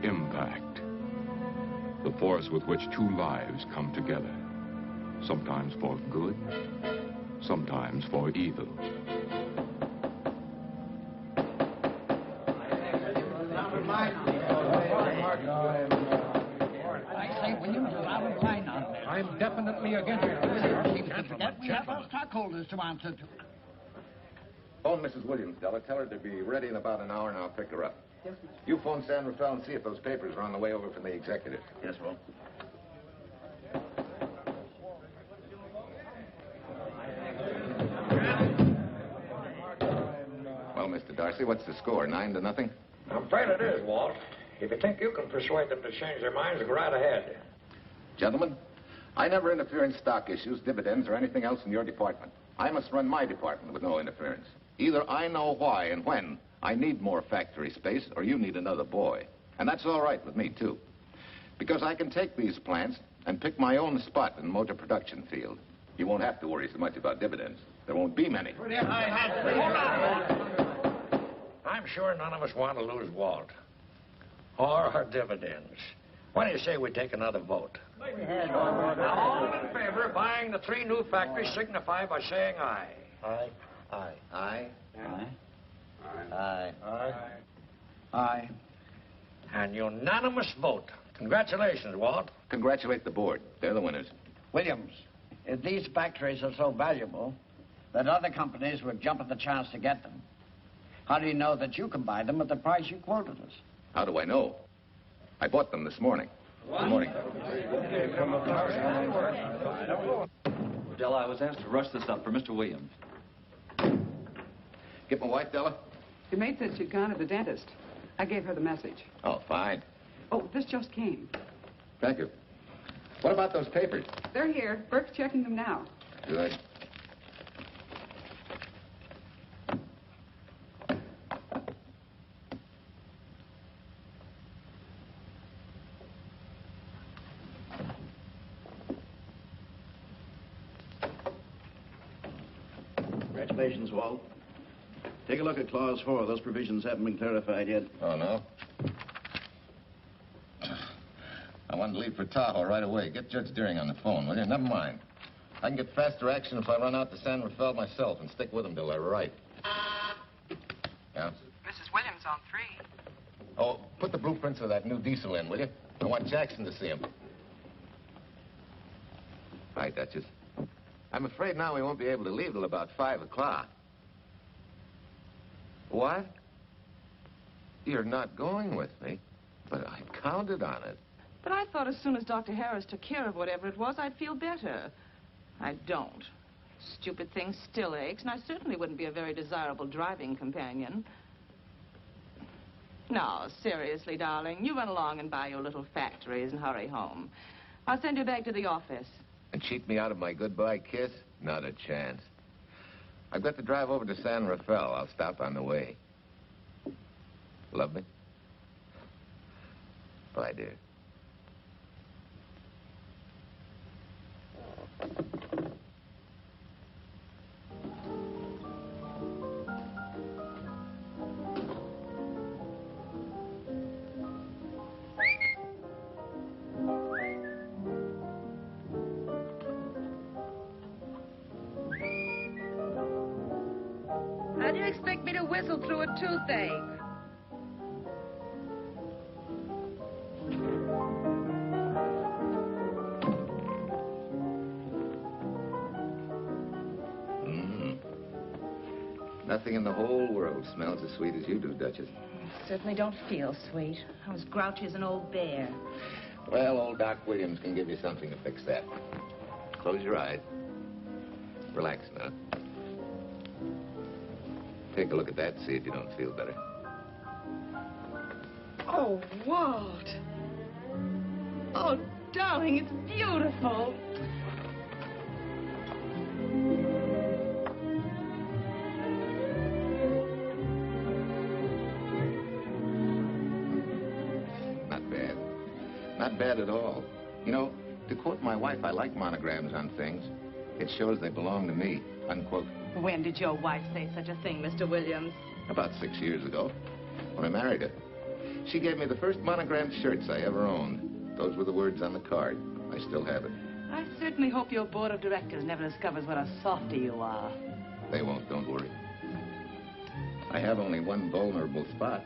Impact. The force with which two lives come together. Sometimes for good, sometimes for evil. I say, Williams, I'm inclined on this. I'm definitely against it. We have our stockholders to answer to. Phone Mrs. Williams, Della. Tell her to be ready in about an hour, and I'll pick her up. Yes, sir. You phone San Rafael and see if those papers are on the way over from the executive. Yes, Will. Well, Mr. Darcy, what's the score? 9-0? I'm afraid it is, Walt. If you think you can persuade them to change their minds, go right ahead. Gentlemen, I never interfere in stock issues, dividends, or anything else in your department. I must run my department with no interference. Either I know why and when I need more factory space, or you need another boy. And that's all right with me, too. Because I can take these plants and pick my own spot in the motor production field. You won't have to worry so much about dividends. There won't be many. Hold on. I'm sure none of us want to lose Walt. Or our dividends. Why don't you say we take another vote? Now, all in favor of buying the 3 new factories signify by saying aye. Aye. Aye. Aye. Aye. Aye. Aye. Aye. An unanimous vote. Congratulations, Walt. Congratulate the board. They're the winners. Williams, if these factories are so valuable that other companies would jump at the chance to get them, how do you know that you can buy them at the price you quoted us? How do I know? I bought them this morning. Good morning. Della, I was asked to rush this up for Mr. Williams. Get my wife, Della? Your maid said she'd gone to the dentist. I gave her the message. Oh, fine. Oh, this just came. Thank you. What about those papers? They're here. Burke's checking them now. Good. Congratulations, Walt. Take a look at Clause 4. Those provisions haven't been clarified yet. Oh, no? I wanted to leave for Tahoe right away. Get Judge Deering on the phone, will you? Never mind. I can get faster action if I run out to San Rafael myself and stick with them till they're right. Yeah? Mrs. Williams on 3. Oh, put the blueprints of that new diesel in, will you? I want Jackson to see him. Right, Duchess. I'm afraid now we won't be able to leave till about 5 o'clock. What? You're not going with me, but I counted on it. But I thought as soon as Dr. Harris took care of whatever it was, I'd feel better. I don't. Stupid thing still aches, and I certainly wouldn't be a very desirable driving companion. No, seriously, darling, you run along and buy your little factories and hurry home. I'll send you back to the office. And cheat me out of my goodbye kiss? Not a chance. I've got to drive over to San Rafael. I'll stop on the way. Love me? Bye, dear. How do you expect me to whistle through a toothache? Nothing in the whole world smells as sweet as you do, Duchess. Certainly don't feel sweet. I was grouchy as an old bear. Well, old Doc Williams can give you something to fix that. Close your eyes. Relax now. Take a look at that, see if you don't feel better. Oh, Walt. Oh, darling, it's beautiful. Not bad. Not bad at all. You know, to quote my wife, I like monograms on things. It shows they belong to me, unquote. When did your wife say such a thing, Mr. Williams? About 6 years ago, when I married her. She gave me the first monogrammed shirts I ever owned. Those were the words on the card. I still have it. I certainly hope your board of directors never discovers what a softy you are. They won't, don't worry. I have only one vulnerable spot.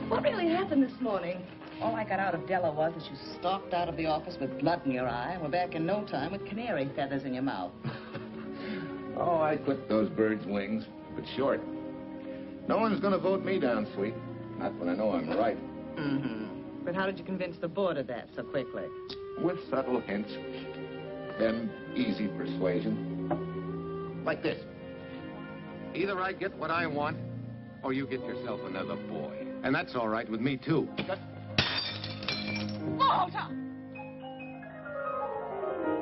What really happened this morning? All I got out of Della was that you stalked out of the office with blood in your eye and were back in no time with canary feathers in your mouth. Oh, I clipped those birds' wings, but short. No one's gonna vote me down, sweet. Not when I know I'm right. Mm-hmm. But how did you convince the board of that so quickly? With subtle hints. Then easy persuasion. Like this. Either I get what I want, or you get yourself another boy. And that's all right with me, too. Walter!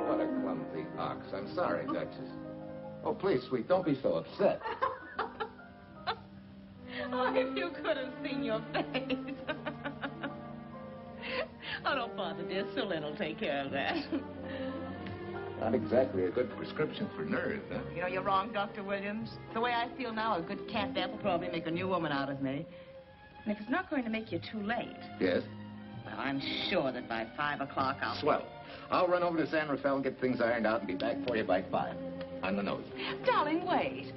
What a clumsy ox. I'm sorry, Duchess. Oh, please, sweet, don't be so upset. Oh, if you could have seen your face. Oh, don't bother, dear. Sulin will take care of that. Not exactly a good prescription for nerves, huh? You know, you're wrong, Dr. Williams. The way I feel now, a good catnap will probably make a new woman out of me. And if it's not going to make you too late... Yes? Well, I'm sure that by 5 o'clock I'll... Swell. I'll run over to San Rafael and get things ironed out and be back for you by 5. On the nose. Darling, wait.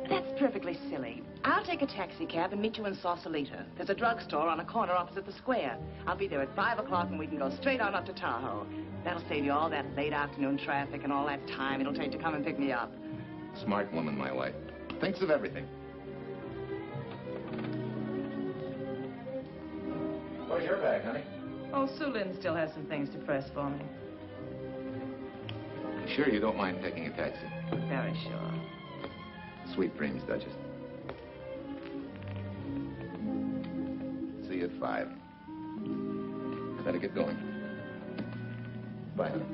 That's perfectly silly. I'll take a taxi cab and meet you in Sausalito. There's a drugstore on a corner opposite the square. I'll be there at 5 o'clock and we can go straight on up to Tahoe. That'll save you all that late afternoon traffic and all that time it'll take to come and pick me up. Smart woman, my wife. Thinks of everything. Where's your bag, honey? Oh, Sulin still has some things to press for me. Sure you don't mind taking a taxi? Very sure. Sweet dreams, Duchess. See you at 5. Better get going. Bye, honey.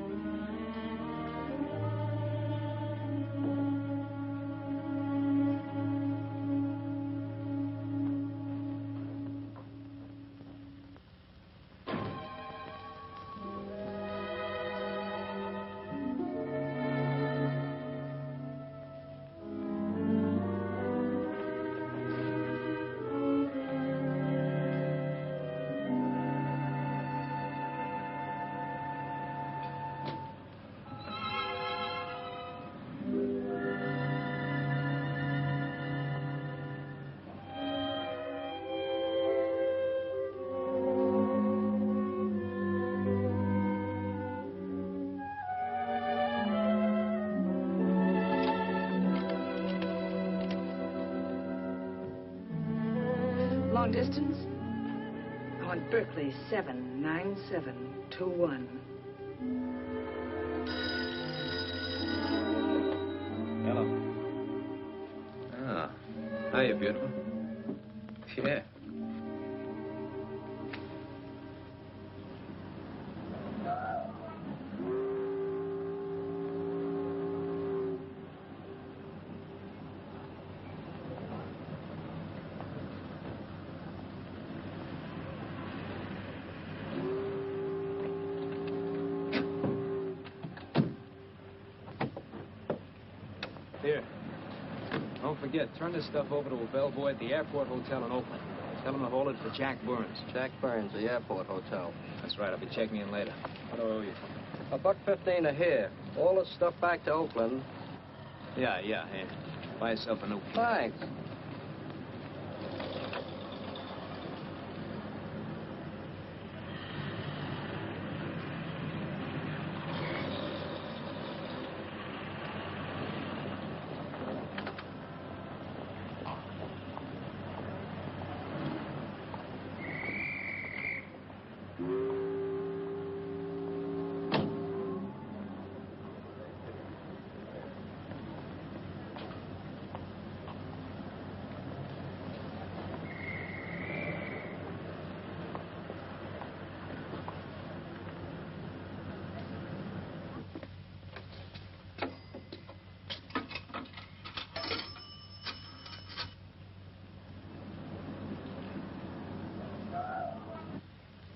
Long distance? I want Berkeley 79721. Hello. Ah. Hiya, beautiful. Yeah. Here. Don't forget, turn this stuff over to a bellboy at the airport hotel in Oakland. Tell him to hold it for Jack Burns. Jack Burns, the airport hotel. That's right. I'll be checking in later. What do I owe you? $1.15 a here. All this stuff back to Oakland. Yeah. Here. Buy yourself a new... Thanks.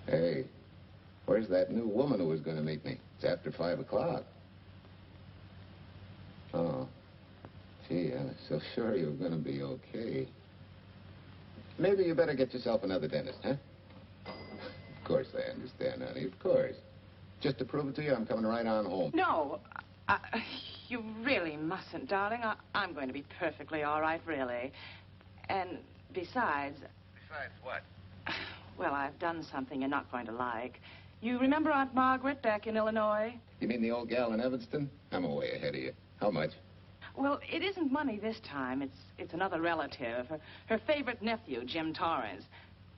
Hey, where's that new woman who was going to meet me? It's after 5 o'clock. Oh. Gee, I was so sure you were going to be okay. Maybe you better get yourself another dentist, huh? Of course I understand, honey, of course. Just to prove it to you, I'm coming right on home. No, you really mustn't, darling. I'm going to be perfectly all right, really. And besides... Besides what? Well, I've done something you're not going to like. You remember Aunt Margaret back in Illinois? You mean the old gal in Evanston? I'm way ahead of you. How much? Well, it isn't money this time. It's another relative. Her favorite nephew, Jim Torrance.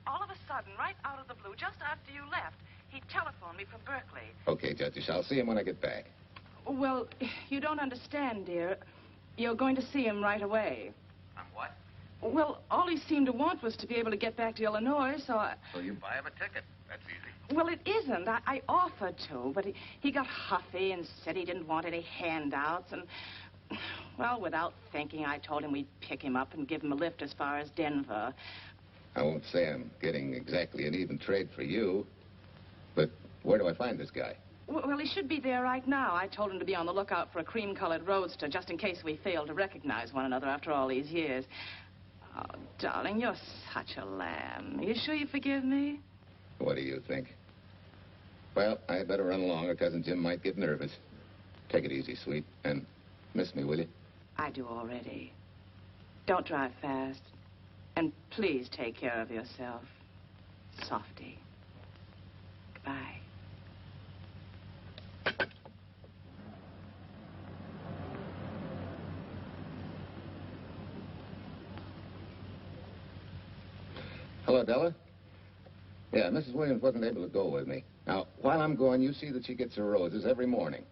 All of a sudden, right out of the blue, just after you left, he telephoned me from Berkeley. Okay, Judge, I'll see him when I get back. Well, you don't understand, dear. You're going to see him right away. I'm what? Well, all he seemed to want was to be able to get back to Illinois, so I... So you buy him a ticket. That's easy. Well, it isn't. I offered to, but he got huffy and said he didn't want any handouts, and... Well, without thinking, I told him we'd pick him up and give him a lift as far as Denver. I won't say I'm getting exactly an even trade for you, but where do I find this guy? Well, he should be there right now. I told him to be on the lookout for a cream-colored roadster, just in case we failed to recognize one another after all these years. Oh, darling, you're such a lamb. You sure you forgive me? What do you think? Well, I better run along, or Cousin Jim might get nervous. Take it easy, sweet, and miss me, will you? I do already. Don't drive fast. And please take care of yourself. Softy. Goodbye. Hello, Della? Yeah, Mrs. Williams wasn't able to go with me. Now, while I'm gone, you see that she gets her roses every morning.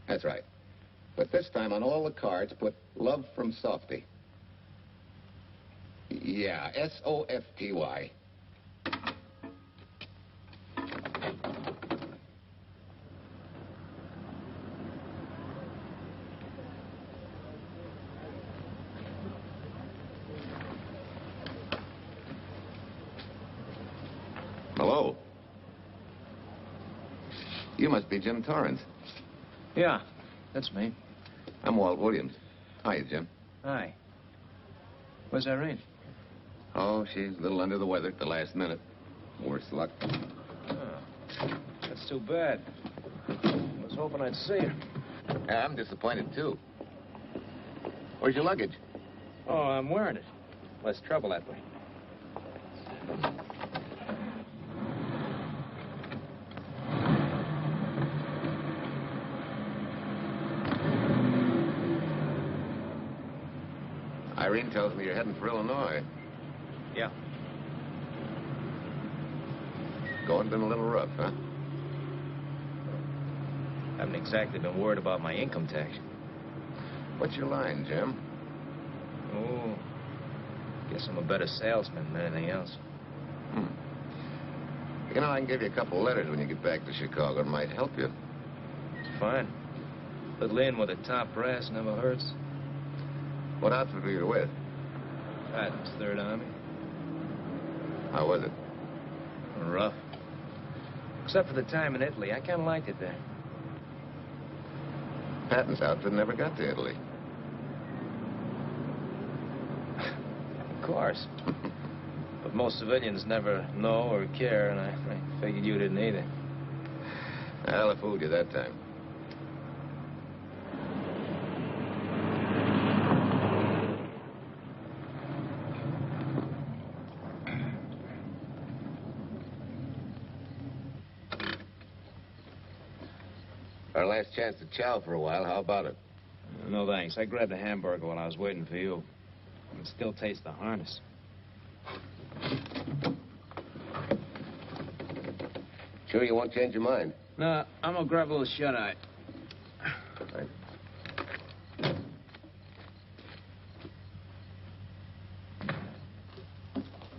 That's right. But this time on all the cards, put love from Softy. Yeah, S-O-F-T-Y. Hello. You must be Jim Torrance. Yeah, that's me. I'm Walt Williams. Hiya, Jim. Hi. Where's Irene? Oh, she's a little under the weather at the last minute. Worse luck. Oh, that's too bad. I was hoping I'd see her. Yeah, I'm disappointed, too. Where's your luggage? Oh, I'm wearing it. Less trouble that way. Irene tells me you're heading for Illinois. Yeah. Going been a little rough, huh? Haven't exactly been worried about my income tax. What's your line, Jim? Oh, guess I'm a better salesman than anything else. You know, I can give you a couple letters when you get back to Chicago. It might help you. It's fine. Little in with a top brass never hurts. What outfit were you with? Patton's Third Army. How was it? Rough. Except for the time in Italy. I kind of liked it there. Patton's outfit never got to Italy. Of course. But most civilians never know or care, and I figured you didn't either. Well, I fooled you that time. Our last chance to chow for a while. How about it? No, thanks. I grabbed a hamburger while I was waiting for you. I can still taste the harness. Sure you won't change your mind? No, I'm gonna grab a little shut-eye. Right.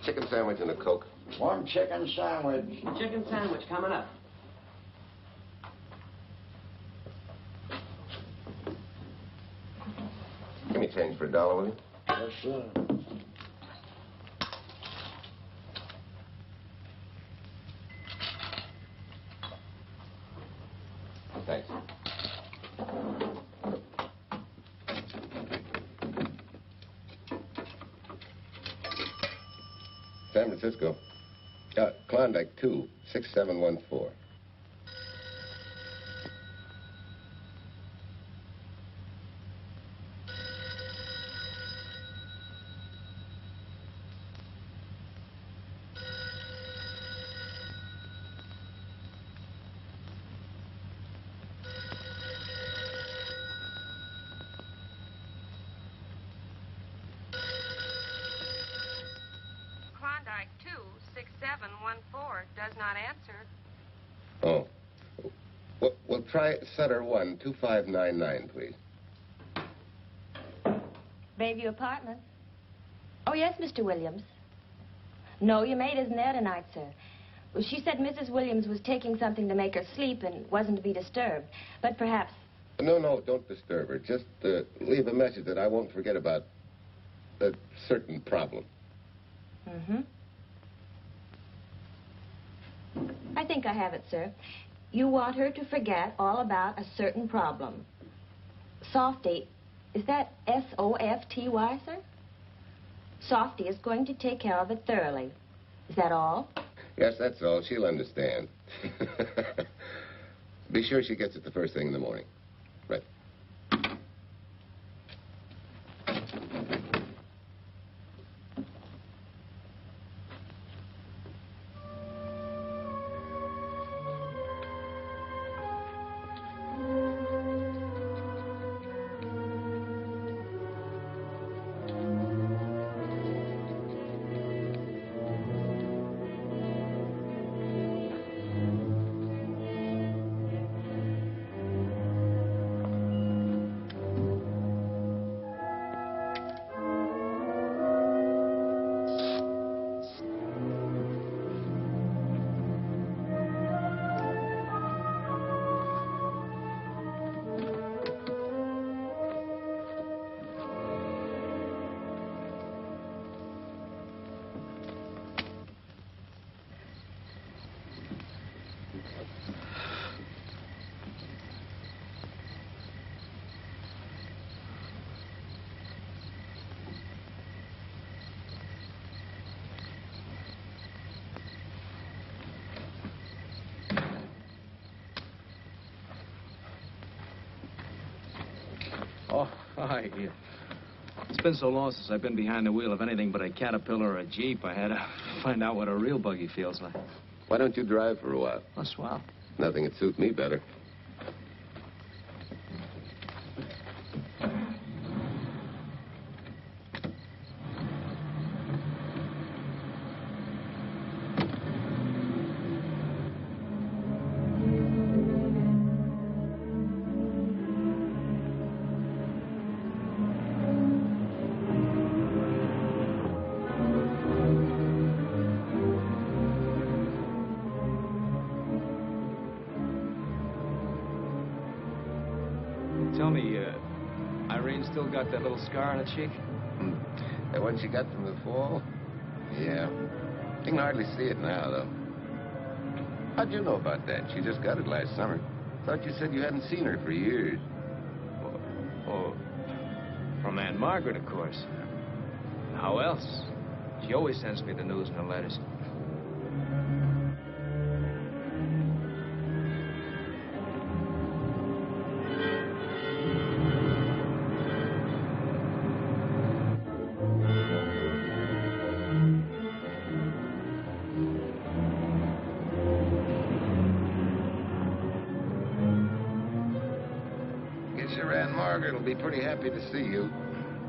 Chicken sandwich and a Coke. One chicken sandwich. Chicken sandwich coming up. Give me change for $1, will you? Yes, sir. Thanks. San Francisco. Klondike 2, 6714. Klondike 26714 does not answer. Oh. Well, try Sutter 1, 2599, please. Bayview Apartments. Oh, yes, Mr. Williams. No, your maid isn't there tonight, sir. Well, she said Mrs. Williams was taking something to make her sleep and wasn't to be disturbed. But perhaps... No, don't disturb her. Just leave a message that I won't forget about a certain problem. Mm-hmm. I think I have it, sir. You want her to forget all about a certain problem. Softy, is that S-O-F-T-Y, sir? Softy is going to take care of it thoroughly. Is that all? Yes, that's all. She'll understand. Be sure she gets it the first thing in the morning. Right. Oh, hi. It's been so long since I've been behind the wheel of anything but a Caterpillar or a Jeep. I had to find out what a real buggy feels like. Why don't you drive for a while? Oh, swell. Nothing would suit me better. Tell me, Irene still got that little scar on her cheek? That one she got from the fall? Yeah. You can hardly see it now, though. How'd you know about that? She just got it last summer. Thought you said you hadn't seen her for years. Oh, from Aunt Margaret, of course. How else? She always sends me the news in her letters. Margaret will be pretty happy to see you.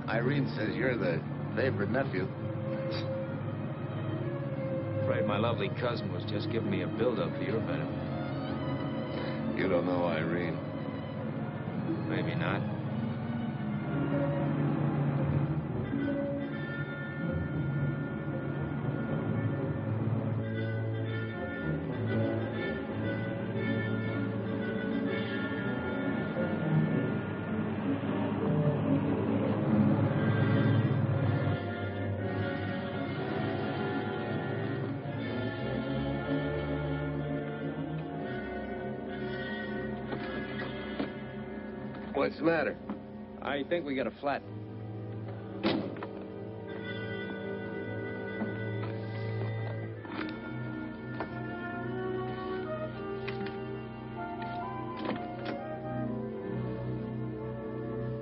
Irene says you're the favorite nephew. Afraid my lovely cousin was just giving me a build-up for your benefit. You don't know Irene. Maybe not. What's the matter? I think we got a flat.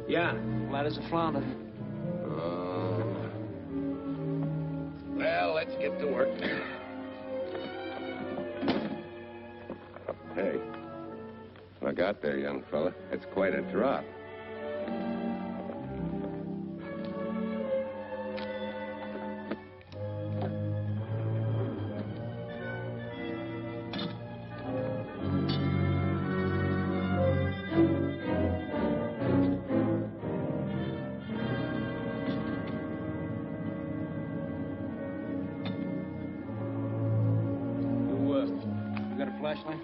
Yeah, flat as a flounder. Well, let's get to work. Hey, look out there, young fella. It's quite a drop. Flashlight?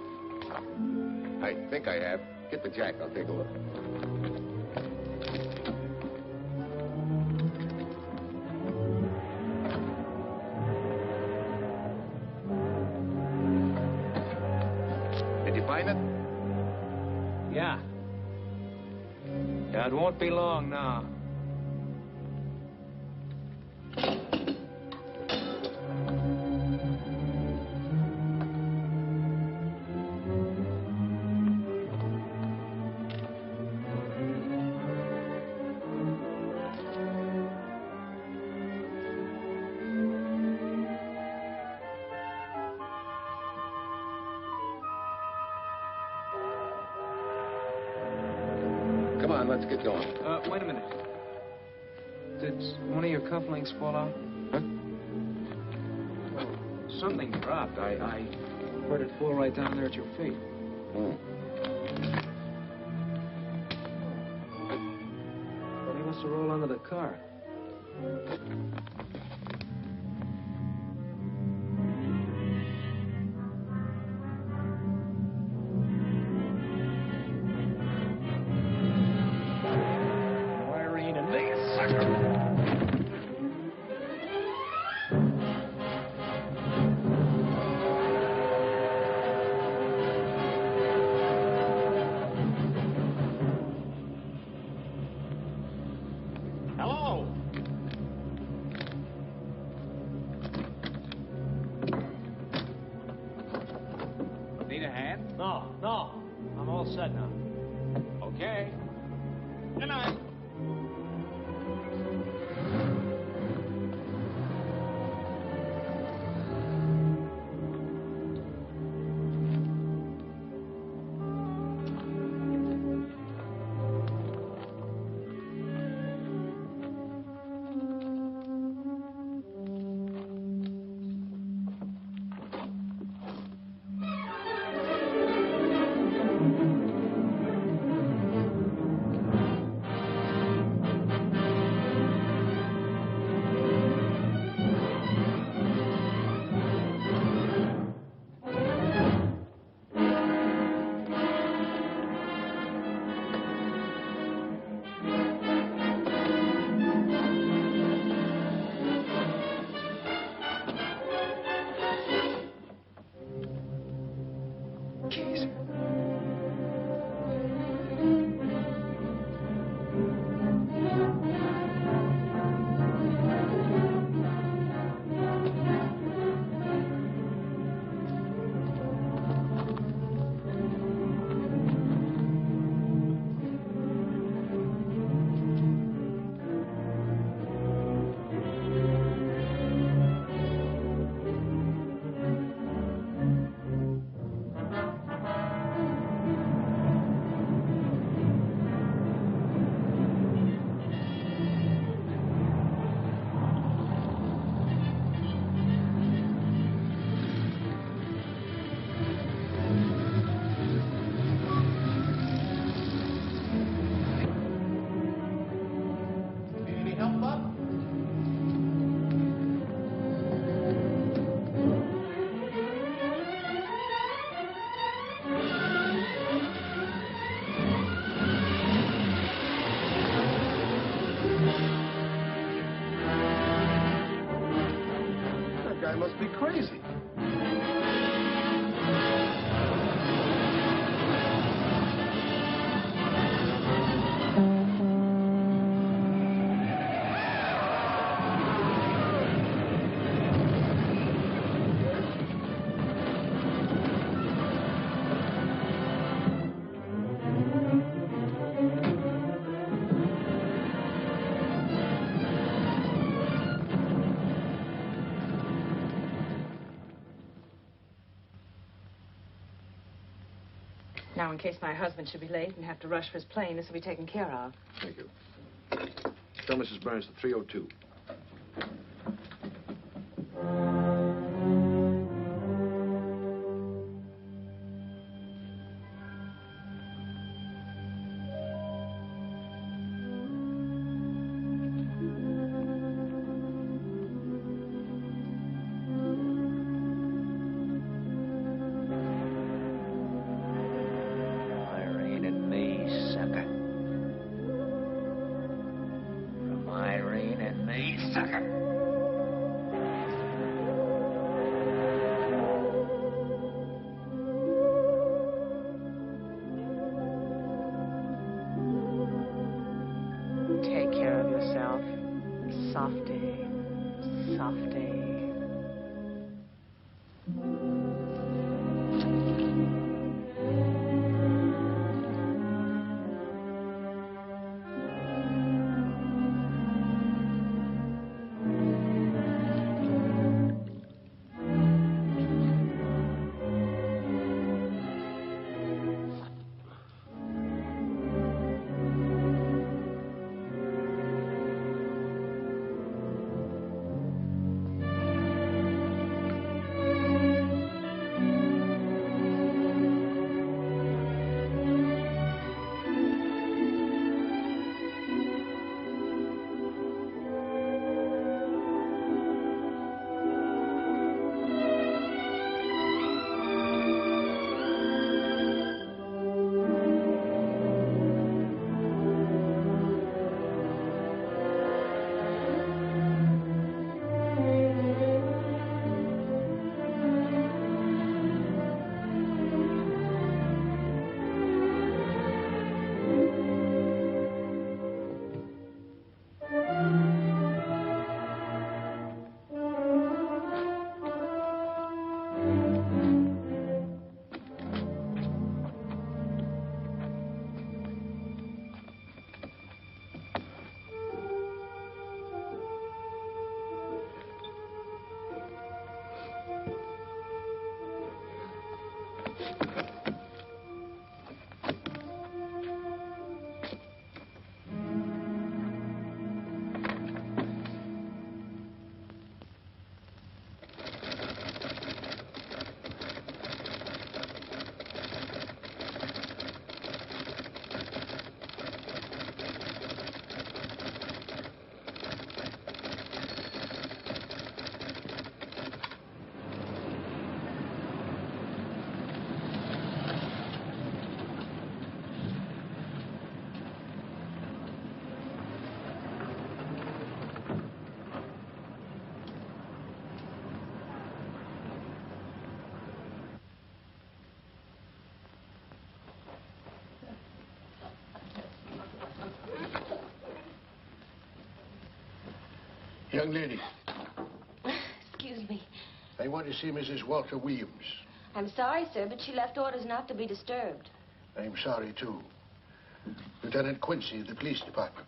I think I have. Get the jack. I'll take a look. Did you find it? Yeah. Yeah, it won't be long now. Come on, let's get going. Wait a minute. Did one of your cufflinks fall out? Huh? Something dropped. I heard it fall right down there at your feet. Oh. Well, he must have rolled under the car. Need a hand? No. I'm all set now. Okay. Good night. That guy must be crazy. Now, in case my husband should be late and have to rush for his plane, this will be taken care of. Thank you. Tell Mrs. Burns the 302. Take care of yourself. Softy. Softy. Young lady, Excuse me. I want to see Mrs. Walter Williams. I'm sorry, sir, but she left orders not to be disturbed. I'm sorry, too. Lieutenant Quincy of the police department.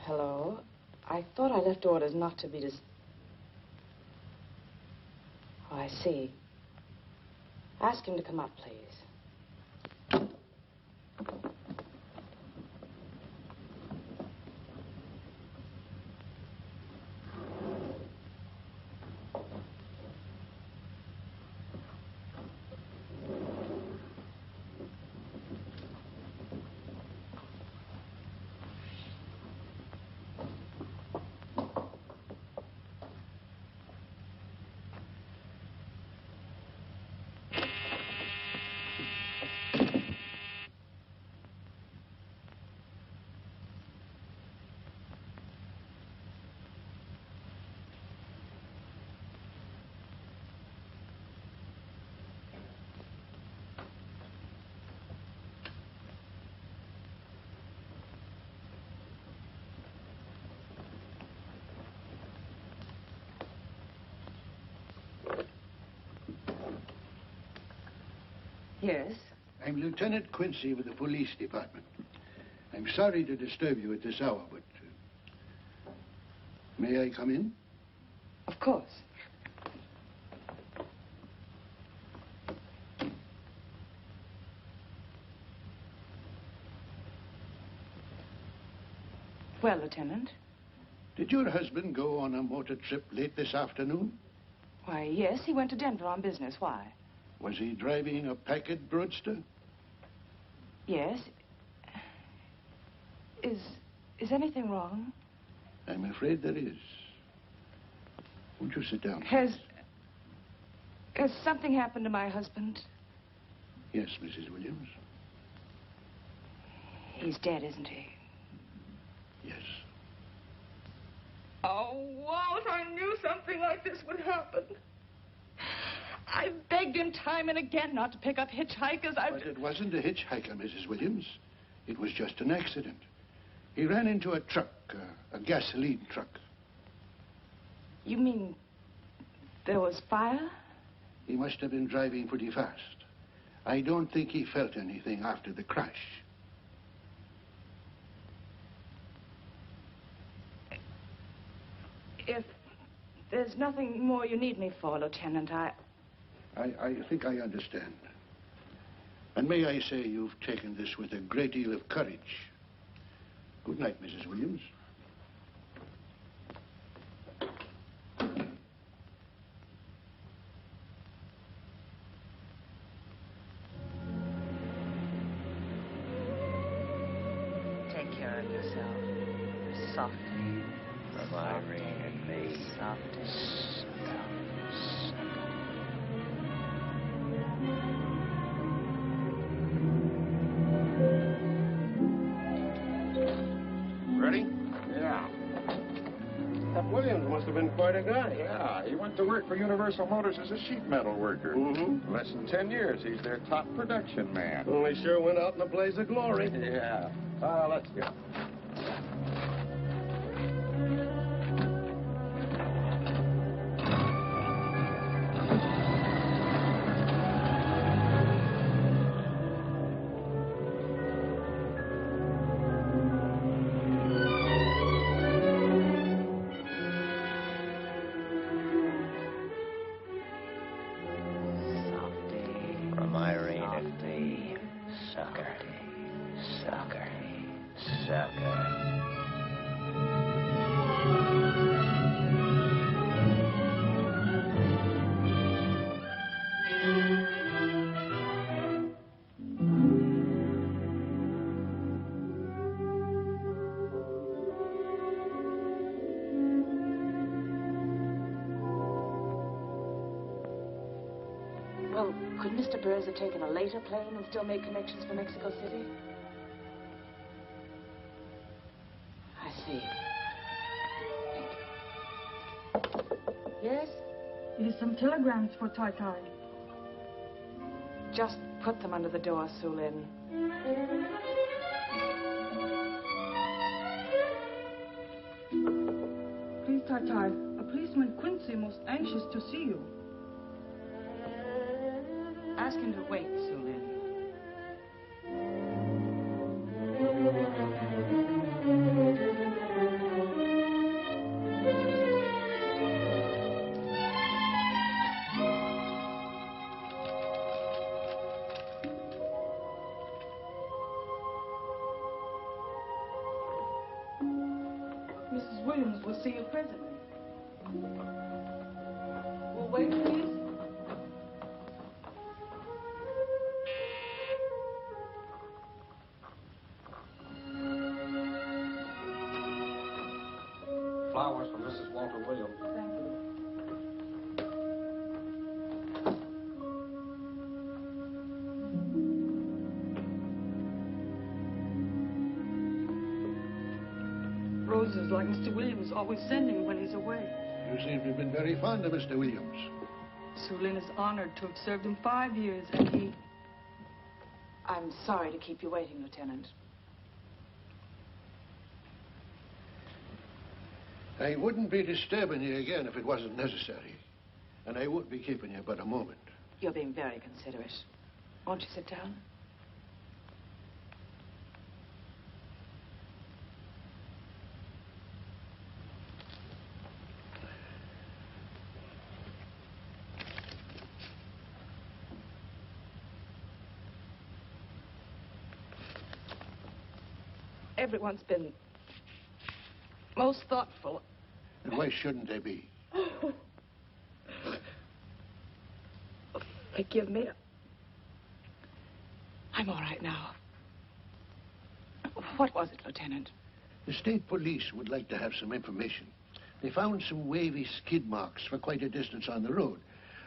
Hello? I thought I left orders not to be Oh, I see. Ask him to come up, please. Yes? I'm Lieutenant Quincy with the police department. I'm sorry to disturb you at this hour, but... may I come in? Of course. Well, Lieutenant? Did your husband go on a motor trip late this afternoon? Why, yes, he went to Denver on business. Why? Was he driving a packet roadster? Yes. Is anything wrong? I'm afraid there is. Won't you sit down? Has something happened to my husband? Yes, Mrs. Williams. He's dead, isn't he? Yes. Oh, Walt, I knew something like this would happen. I begged him time and again not to pick up hitchhikers. But it wasn't a hitchhiker, Mrs. Williams. It was just an accident. He ran into a truck, a gasoline truck. You mean there was fire? He must have been driving pretty fast. I don't think he felt anything after the crash. If there's nothing more you need me for, Lieutenant, I think I understand. And may I say you've taken this with a great deal of courage. Good night, Mrs. Williams. Take care of yourself. Softly. From Irene and me. Softly. Ready? Yeah. That Williams must have been quite a guy. Yeah, he went to work for Universal Motors as a sheet metal worker. Mm-hmm. Less than 10 years, he's their top production man. Well, he sure went out in a blaze of glory. Yeah. Let's go. From Irene and me. Sucker. Sucker. Sucker. Well, could Mr. Burrs have taken a later plane and still made connections for Mexico City? I see. Yes? It is some telegrams for Tai. Just put them under the door, Sulin. Please, Tai, a policeman Quincy most anxious to see you. Ask him to wait, Sulin. Mrs. Williams will see you presently. Will wait, please? Flowers for Mrs. Walter Williams. Thank you. Roses like Mr. Williams always sending when he's away. You seem to have been very fond of Mr. Williams. Sulin is honored to have served him 5 years, and he... I'm sorry to keep you waiting, Lieutenant. I wouldn't be disturbing you again if it wasn't necessary. And I won't be keeping you but a moment. You're being very considerate. Won't you sit down? Everyone's been most thoughtful. And why shouldn't they be? Forgive me. I'm all right now. What was it, Lieutenant? The state police would like to have some information. They found some wavy skid marks for quite a distance on the road,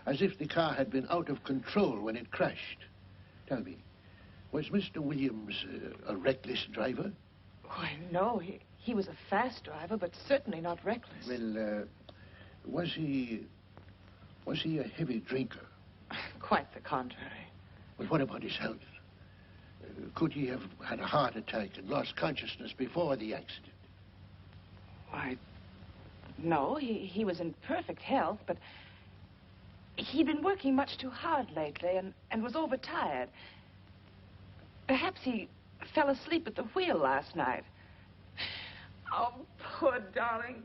as if the car had been out of control when it crashed. Tell me, was Mr. Williams a reckless driver? Why, no. He was a fast driver, but certainly not reckless. Well, was he a heavy drinker? Quite the contrary. Well, what about his health? Could he have had a heart attack and lost consciousness before the accident? Why, no. He was in perfect health, but he'd been working much too hard lately and was overtired. Perhaps he fell asleep at the wheel last night. Oh, poor darling.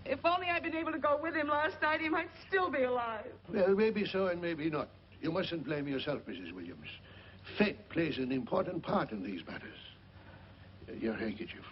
If only I'd been able to go with him last night, he might still be alive. Well, maybe so and maybe not. You mustn't blame yourself, Mrs. Williams. Fate plays an important part in these matters. Your handkerchief.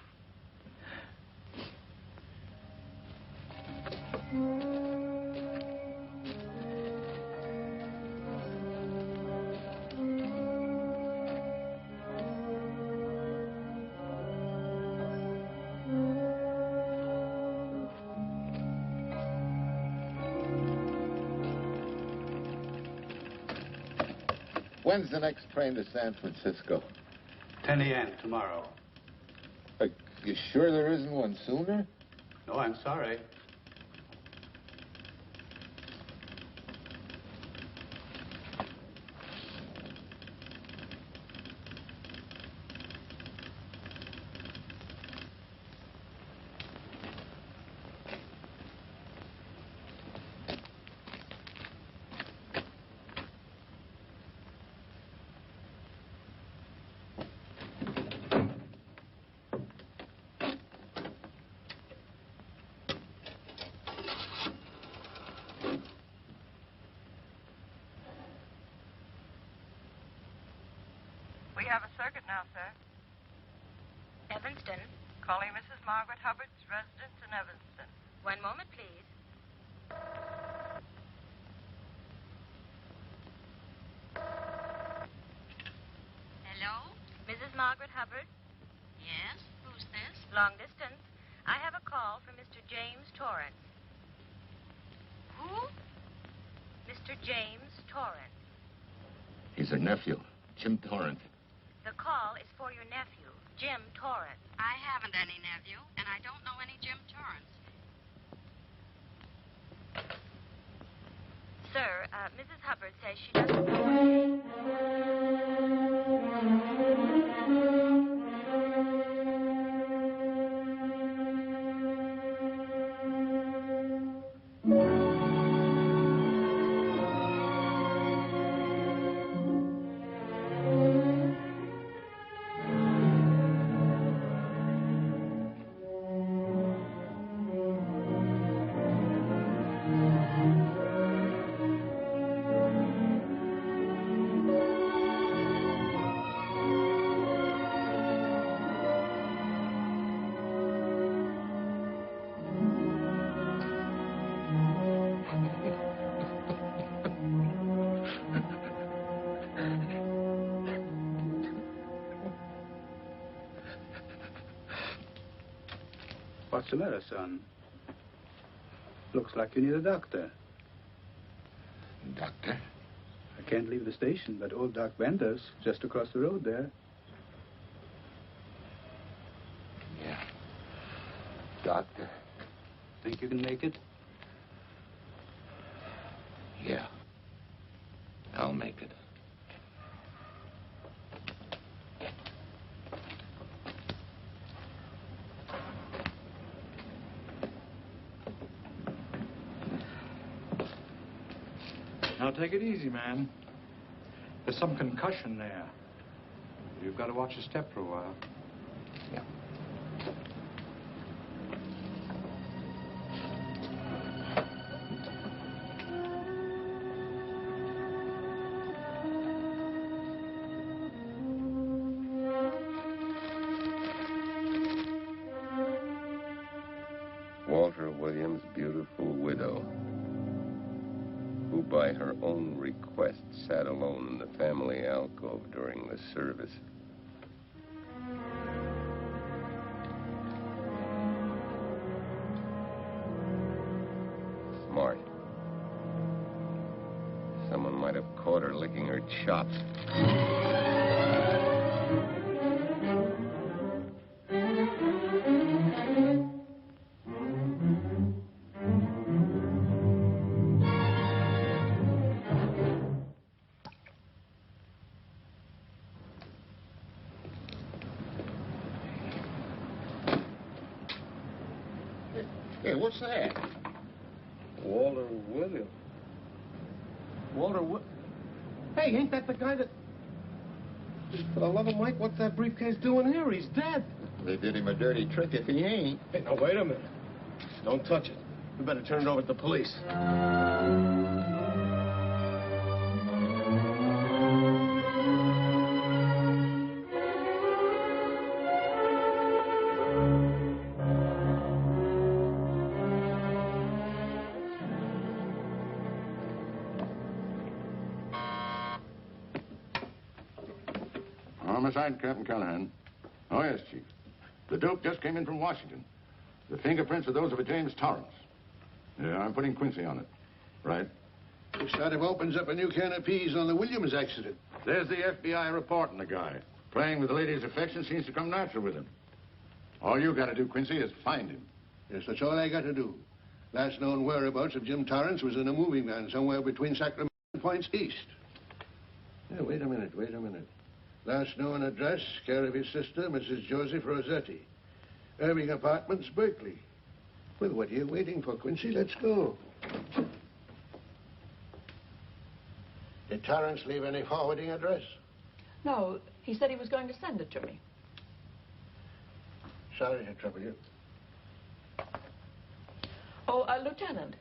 When's the next train to San Francisco? 10 a.m. tomorrow. You sure there isn't one sooner? No, I'm sorry. We have a circuit now, sir. Evanston. Calling Mrs. Margaret Hubbard's residence in Evanston. One moment, please. Hello? Mrs. Margaret Hubbard? Yes? Who's this? Long distance. I have a call from Mr. James Torrance. Who? Mr. James Torrance. He's her nephew, Jim Torrance. The call is for your nephew, Jim Torrance. I haven't any nephew, and I don't know any Jim Torrance. Sir, Mrs. Hubbard says she doesn't know. What's the matter, son? Looks like you need a doctor. Doctor? I can't leave the station, but old Doc Bender's just across the road there. Yeah. Doctor? Think you can make it? Yeah. I'll make it. Now, take it easy, man. There's some concussion there. You've got to watch your step for a while. Yeah. Walter Williams' beautiful widow, who by her own request sat alone in the family alcove during the service. Smart. Someone might have caught her licking her chops. Hey, what's that? Walter Williams. Hey, ain't that the guy that... For the love of Mike, what's that briefcase doing here? He's dead. They did him a dirty trick if he ain't. Hey, now, wait a minute. Don't touch it. We better turn it over to the police. Homicide, Captain Callahan. Oh, yes, Chief. The dope just came in from Washington. The fingerprints are those of a James Torrance. Yeah, I'm putting Quincy on it. Right. This sort of opens up a new can of peas on the Williams accident. There's the FBI reporting the guy. Playing with the lady's affection seems to come natural with him. All you got to do, Quincy, is find him. Yes, that's all I got to do. Last known whereabouts of Jim Torrance was in a moving van somewhere between Sacramento and Points East. Yeah, wait a minute. Last known address, care of his sister, Mrs. Joseph Rossetti. Irving Apartments, Berkeley. Well, what are you waiting for, Quincy? Let's go. Did Torrance leave any forwarding address? No, he said he was going to send it to me. Sorry to trouble you. Oh, Lieutenant,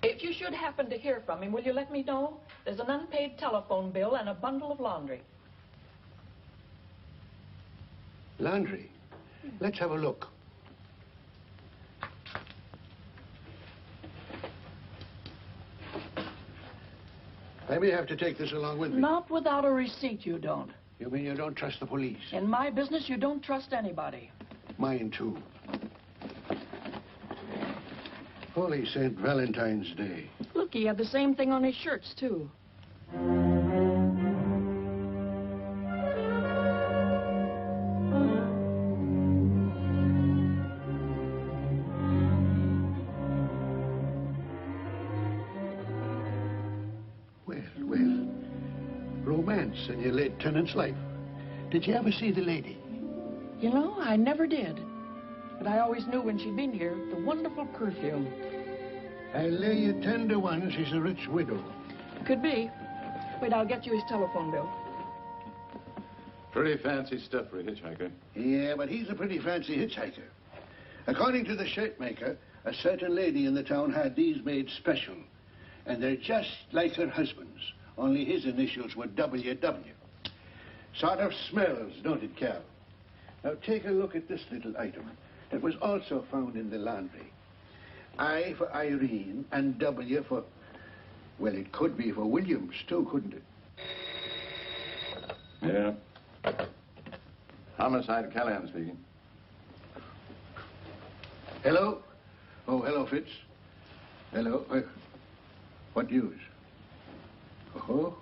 if you should happen to hear from him, will you let me know? There's an unpaid telephone bill and a bundle of laundry. Laundry? Let's have a look. I may have to take this along with me. Not without a receipt, you don't. You mean you don't trust the police? In my business, you don't trust anybody. Mine, too. Holy St. Valentine's Day. Look, he had the same thing on his shirts, too. Romance in your late tenant's life. Did you ever see the lady? You know, I never did. But I always knew when she'd been here, the wonderful perfume. I'll lay you 10 to 1 she's a rich widow. Could be. Wait, I'll get you his telephone bill. Pretty fancy stuff for a hitchhiker. Yeah, but he's a pretty fancy hitchhiker. According to the shirt maker, a certain lady in the town had these made special. And they're just like her husband's. Only his initials were WW. Sort of smells, don't it, Cal? Now, take a look at this little item. It was also found in the laundry. I for Irene and W for... Well, it could be for Williams, too, couldn't it? Yeah. Homicide, Callahan speaking. Hello? Oh, hello, Fitz. Hello. What news? Oh?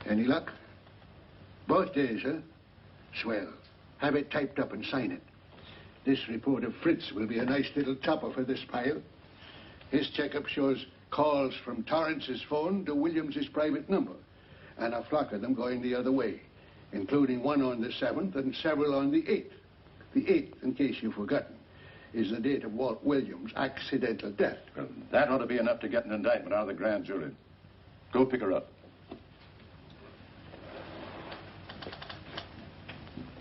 Any luck? Both days, huh? Swell. Have it typed up and sign it. This report of Fritz will be a nice little topper for this pile. His checkup shows calls from Torrance's phone to Williams's private number, and a flock of them going the other way, including one on the 7th and several on the 8th. The 8th, in case you've forgotten, is the date of Walt Williams' accidental death. Well, that ought to be enough to get an indictment out of the grand jury. Go pick her up.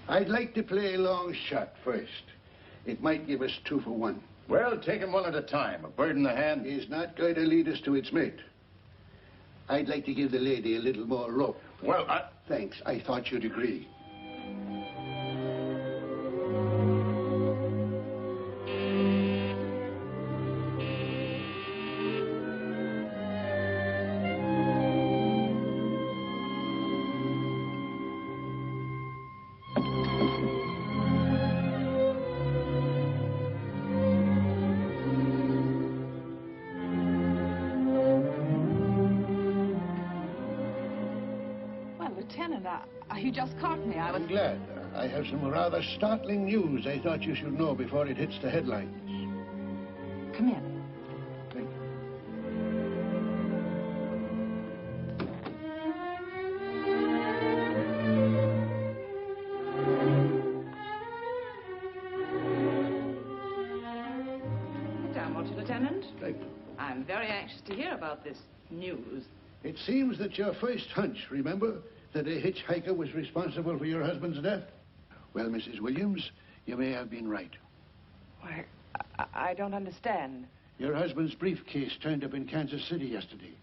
I'd like to play a long shot first. It might give us 2 for 1. Well, take him one at a time. A bird in the hand is not going to lead us to its mate. I'd like to give the lady a little more rope. Well, Thanks. I thought you'd agree. You just caught me. I'm glad. I have some rather startling news I thought you should know before it hits the headlines. Come in. Thank you. Sit down, won't you, Lieutenant? Thank you. I'm very anxious to hear about this news. It seems that your first hunch, remember, that a hitchhiker was responsible for your husband's death? Well, Mrs. Williams, you may have been right. Why, I don't understand. Your husband's briefcase turned up in Kansas City yesterday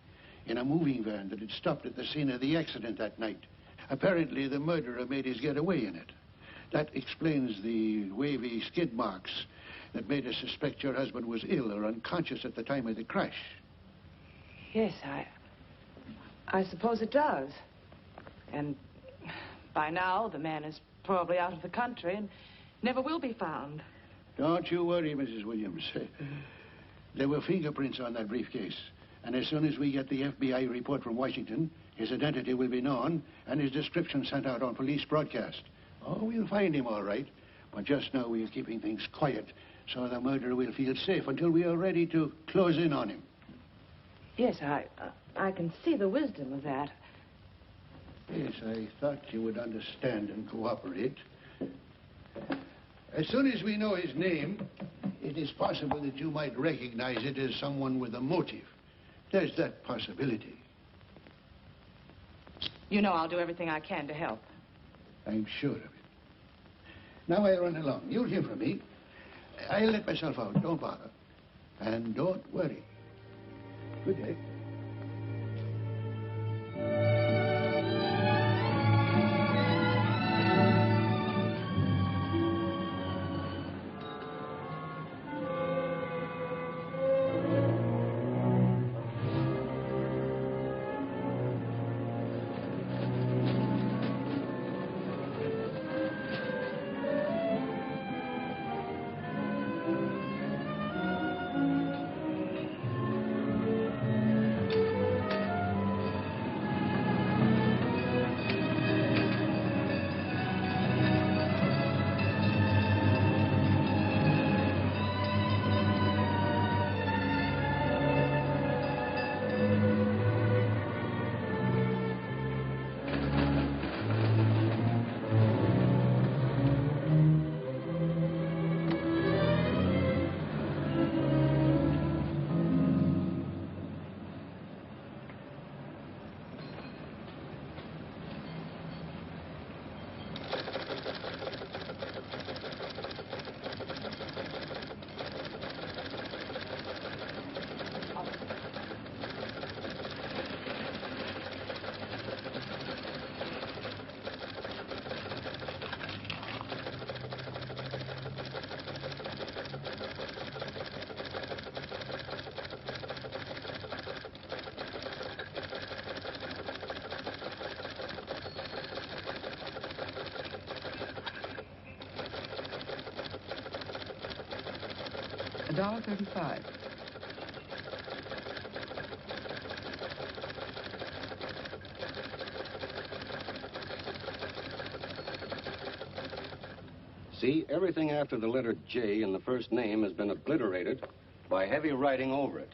in a moving van that had stopped at the scene of the accident that night. Apparently, the murderer made his getaway in it. That explains the wavy skid marks that made us suspect your husband was ill or unconscious at the time of the crash. Yes, I suppose it does. And by now, the man is probably out of the country and never will be found. Don't you worry, Mrs. Williams. There were fingerprints on that briefcase. And as soon as we get the FBI report from Washington, his identity will be known and his description sent out on police broadcast. Oh, we'll find him all right. But just now we're keeping things quiet so the murderer will feel safe until we are ready to close in on him. Yes, I can see the wisdom of that. Yes, I thought you would understand and cooperate. As soon as we know his name, it is possible that you might recognize it as someone with a motive. There's that possibility. You know I'll do everything I can to help. I'm sure of it. Now I run along. You'll hear from me. I'll let myself out. Don't bother. And don't worry. Good day. $1.35. See, everything after the letter J in the first name has been obliterated by heavy writing over it.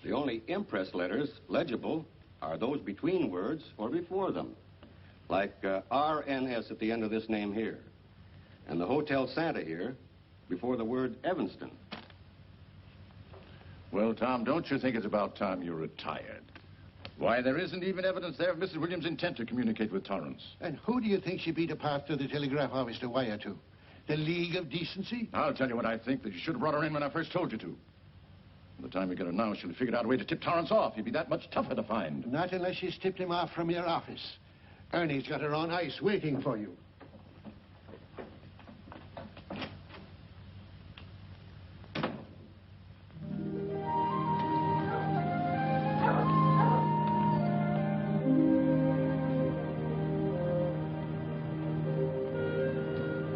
The only impress letters legible are those between words or before them, like RNS at the end of this name here, and the Hotel Santa here before the word Evanston. Well, Tom, don't you think it's about time you retired? Why, there isn't even evidence there of Mrs. Williams' intent to communicate with Torrance. And who do you think she beat apart to the telegraph office to wire to? The League of Decency? I'll tell you what I think, that you should have brought her in when I first told you to. By the time we get her now, she'll have figured out a way to tip Torrance off. He'd be that much tougher to find. Not unless she's tipped him off from your office. Ernie's got her on ice waiting for you.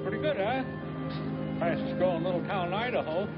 Pretty good, huh? Fastest growing little town in Idaho.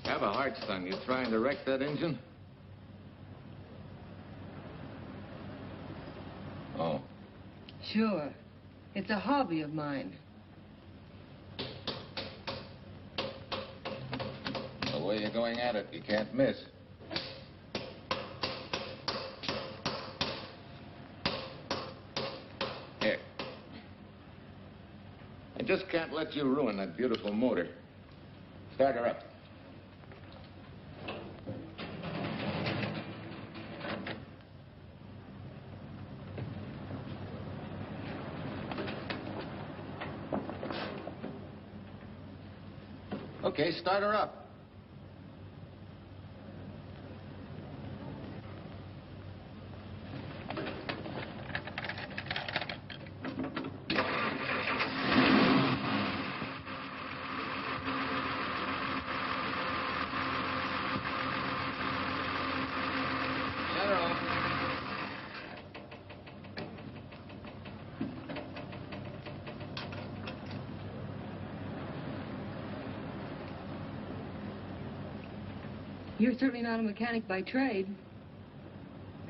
Have a heart, son. You trying to wreck that engine? Oh. Sure. It's a hobby of mine. The way you're going at it, you can't miss. Here. I just can't let you ruin that beautiful motor. Start her up. Okay, start her up. Shut her off. You're certainly not a mechanic by trade.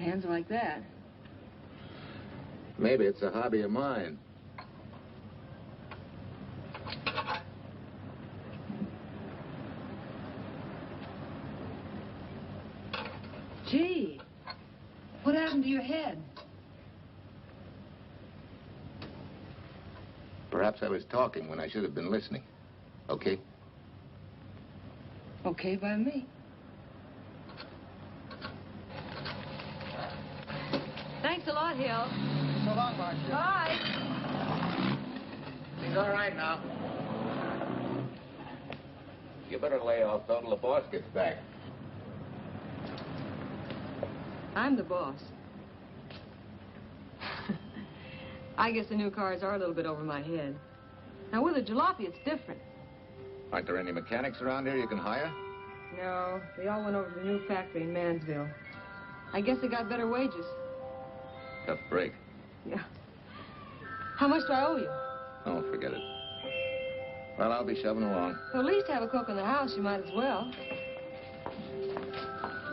Hands like that. Maybe it's a hobby of mine. Gee, what happened to your head? Perhaps I was talking when I should have been listening. Okay? Okay by me. Thanks a lot, Hill. So long, Marcia. Bye. He's all right now. You better lay off till the boss gets back. I'm the boss. I guess the new cars are a little bit over my head. Now, with a jalopy, it's different. Aren't there any mechanics around here you can hire? No, they all went over to the new factory in Mansville. I guess they got better wages. Tough break. Yeah. How much do I owe you? Oh, forget it. Well, I'll be shoving along. Well, at least have a cook in the house. You might as well.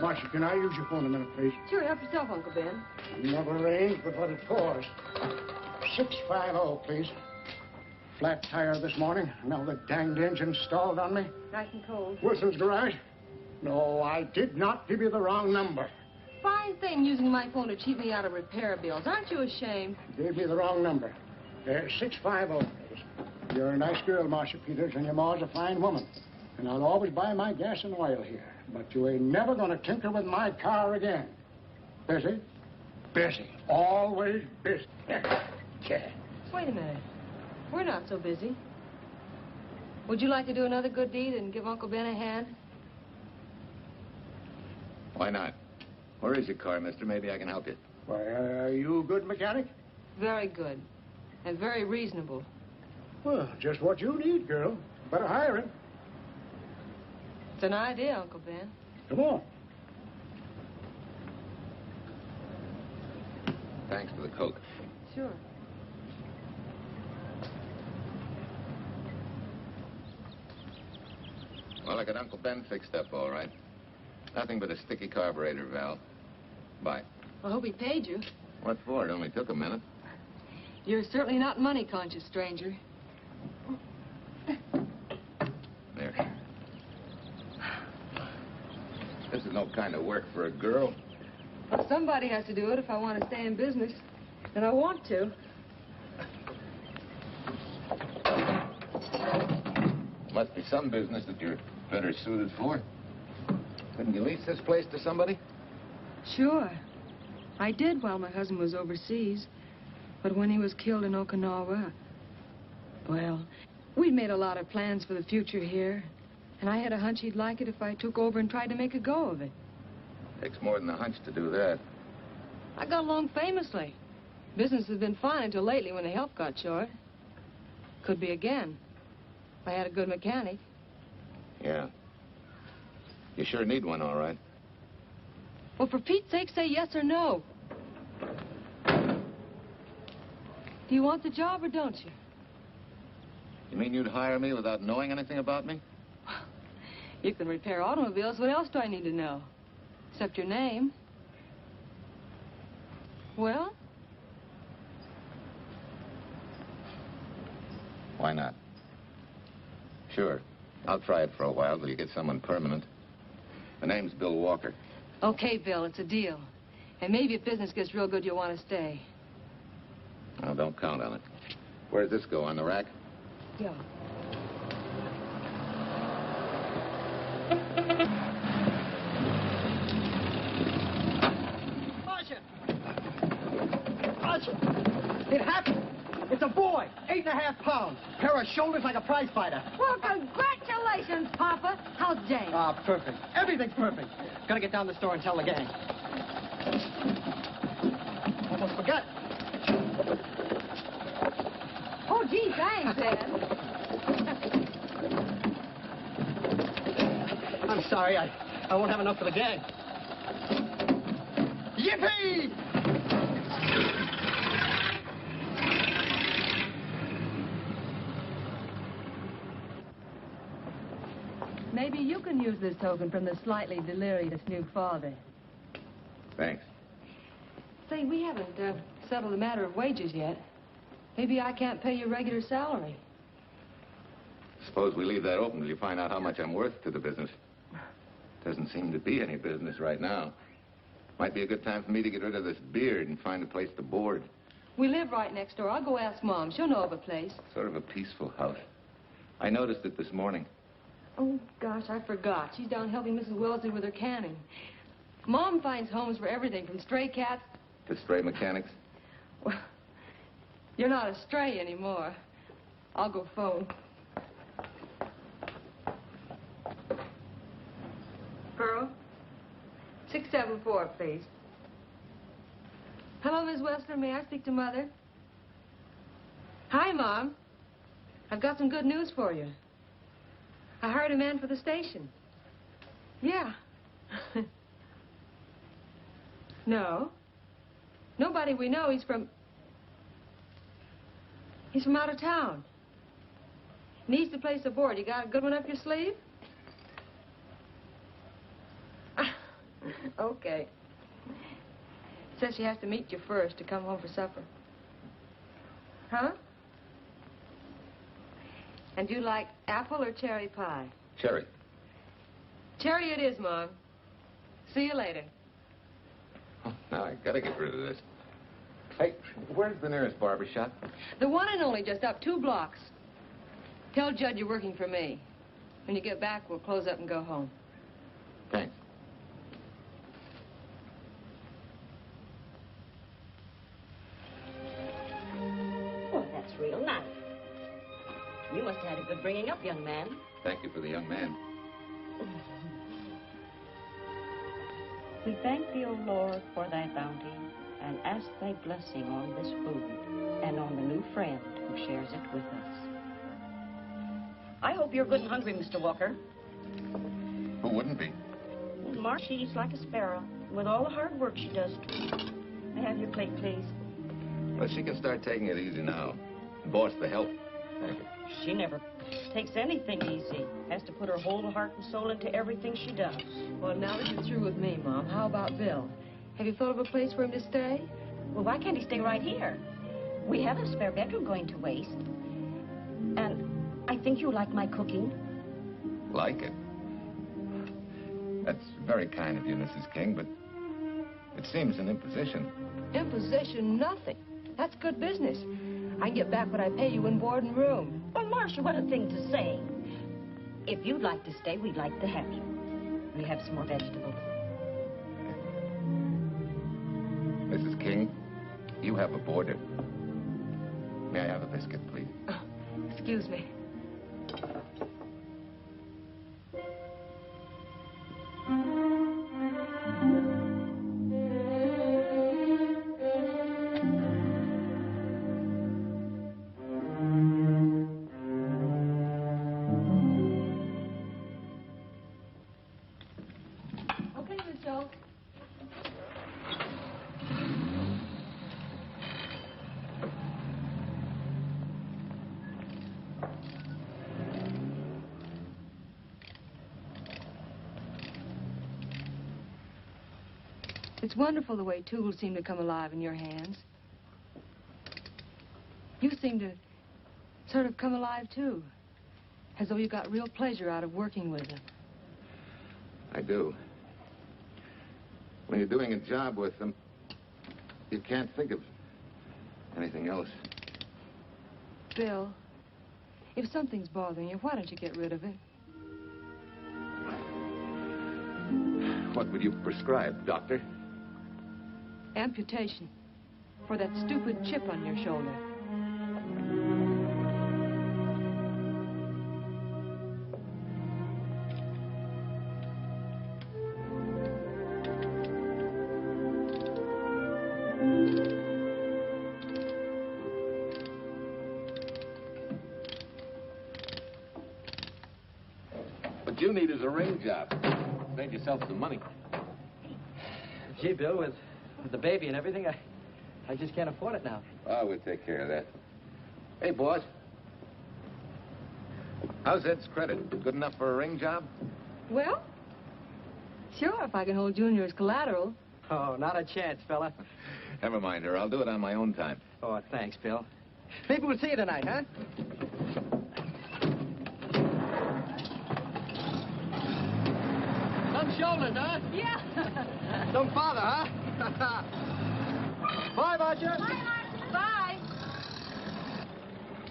Marcia, can I use your phone a minute, please? Sure, help yourself, Uncle Ben. Never rains but what it pours. 650, please. Flat tire this morning. Now the danged engine stalled on me. Nice and cold. Wilson's garage? No, I did not give you the wrong number. Fine thing using my phone to cheat me out of repair bills. Aren't you ashamed? Gave me the wrong number. There's 650, please. You're a nice girl, Marcia Peters, and your ma's a fine woman. And I'll always buy my gas and oil here. But you ain't never gonna tinker with my car again. Busy? Busy. Always busy. Yeah. Wait a minute. We're not so busy. Would you like to do another good deed and give Uncle Ben a hand? Why not? Where is your car, mister? Maybe I can help you. Why, are you a good mechanic? Very good. And very reasonable. Well, just what you need, girl. Better hire him. It's an idea, Uncle Ben. Come on. Thanks for the Coke. Sure. Well, I got Uncle Ben fixed up all right. Nothing but a sticky carburetor valve. Bye. I hope he paid you. What for? It only took a minute. You're certainly not money conscious, stranger. There. This is no kind of work for a girl. Well, somebody has to do it if I want to stay in business. And I want to. Must be some business that you're better suited for. Couldn't you lease this place to somebody? Sure. I did while my husband was overseas. But when he was killed in Okinawa, well, we'd made a lot of plans for the future here. And I had a hunch he'd like it if I took over and tried to make a go of it. Takes more than a hunch to do that. I got along famously. Business has been fine until lately when the help got short. Could be again. If I had a good mechanic. Yeah. You sure need one, all right. Well, for Pete's sake, say yes or no. Do you want the job or don't you? You mean you'd hire me without knowing anything about me? You can repair automobiles. What else do I need to know? Except your name. Well? Why not? Sure. I'll try it for a while till you get someone permanent. My name's Bill Walker. Okay, Bill, it's a deal. And maybe if business gets real good, you'll want to stay. Oh, don't count on it. Where does this go, on the rack? Yeah. It happened. It's a boy, 8.5 pounds. Pair of shoulders like a prize fighter. Well, congratulations, Papa. How's Jane? Ah, perfect. Everything's perfect. Gotta get down to the store and tell the gang. Almost forgot. Oh, gee, thanks, Ed. I'm sorry, I won't have enough for the gang. Yippee! Maybe you can use this token from the slightly delirious new father. Thanks. Say, we haven't settled the matter of wages yet. Maybe I can't pay your regular salary. Suppose we leave that open till you find out how much I'm worth to the business. Doesn't seem to be any business right now. Might be a good time for me to get rid of this beard and find a place to board. We live right next door. I'll go ask Mom. She'll know of a place. Sort of a peaceful house. I noticed it this morning. Oh, gosh, I forgot. She's down helping Mrs. Wellesley with her canning. Mom finds homes for everything from stray cats... To stray mechanics? Well, you're not a stray anymore. I'll go phone. Pearl? 674, please. Hello, Miss Wessler. May I speak to Mother? Hi, Mom. I've got some good news for you. I hired a man for the station. Yeah. No. Nobody we know. He's from out of town. Needs to place a board. You got a good one up your sleeve? Okay. Says she has to meet you first to come home for supper. Huh? And you like apple or cherry pie? Cherry. Cherry it is, Mom. See you later. Oh, now I gotta get rid of this. Hey, where's the nearest barber shop? The one and only, just up 2 blocks. Tell Judd you're working for me. When you get back, we'll close up and go home. Thanks. Well, that's real nice. You must have had a good bringing up, young man. Thank you for the young man. We thank thee, O Lord, for thy bounty, and ask thy blessing on this food and on the new friend who shares it with us. I hope you're good and hungry, Mr. Walker. Who wouldn't be? Marsh eats like a sparrow with all the hard work she does. May I have your plate, please? Well, she can start taking it easy now. Boss, the help. Thank you. She never takes anything easy. Has to put her whole heart and soul into everything she does. Well, now that you're through with me, Mom, how about Bill? Have you thought of a place for him to stay? Well, why can't he stay right here? We have a spare bedroom going to waste. And I think you like my cooking. Like it? That's very kind of you, Mrs. King, but it seems an imposition. Imposition, nothing. That's good business. I can get back what I pay you in board and room. Well, Marcia, what a thing to say. If you'd like to stay, we'd like to have you. We have some more vegetables. Mrs. King, you have a boarder. May I have a biscuit, please? Oh, excuse me. It's wonderful the way tools seem to come alive in your hands. You seem to sort of come alive, too. As though you got real pleasure out of working with them. I do. When you're doing a job with them, you can't think of anything else. Bill, if something's bothering you, why don't you get rid of it? What would you prescribe, doctor? Amputation. For that stupid chip on your shoulder. What you need is a ring job. Save yourself some money. Gee, Bill, with the baby and everything, I just can't afford it now. Oh, we'll take care of that. Hey, boss. How's Ed's credit? Good enough for a ring job? Well, sure, if I can hold Junior as collateral. Oh, not a chance, fella. Never mind her. I'll do it on my own time. Oh, thanks, Bill. Maybe we'll see you tonight, huh? Some shoulders, huh? Yeah. Some father, huh? Bye, Marcia. Bye, Marcia. Bye.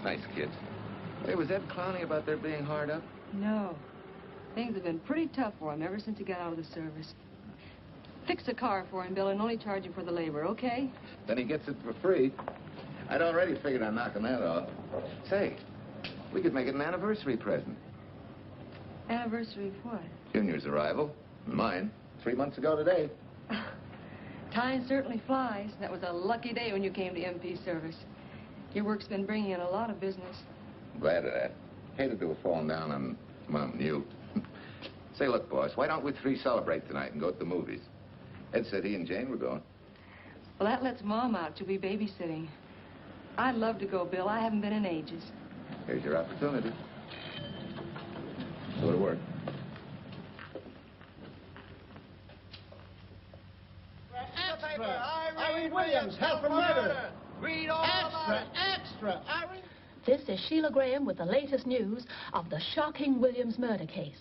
Nice kids. Hey, was Ed clowning about their being hard up? No. Things have been pretty tough for him ever since he got out of the service. Fix a car for him, Bill, and only charge him for the labor, okay? Then he gets it for free. I'd already figured on knocking that off. Say, we could make it an anniversary present. Anniversary of what? Junior's arrival. Mine. 3 months ago today. Time certainly flies. That was a lucky day when you came to MP service. Your work's been bringing in a lot of business. Glad of that. Hated to have fallen down on Mom and you. Say, look, boss, why don't we three celebrate tonight and go to the movies? Ed said he and Jane were going. Well, that lets Mom out. She'll be babysitting. I'd love to go, Bill. I haven't been in ages. Here's your opportunity. Go to work. Extra! Irene Williams, held for murder! Read all extra! Irene... This is Sheila Graham with the latest news of the shocking Williams murder case.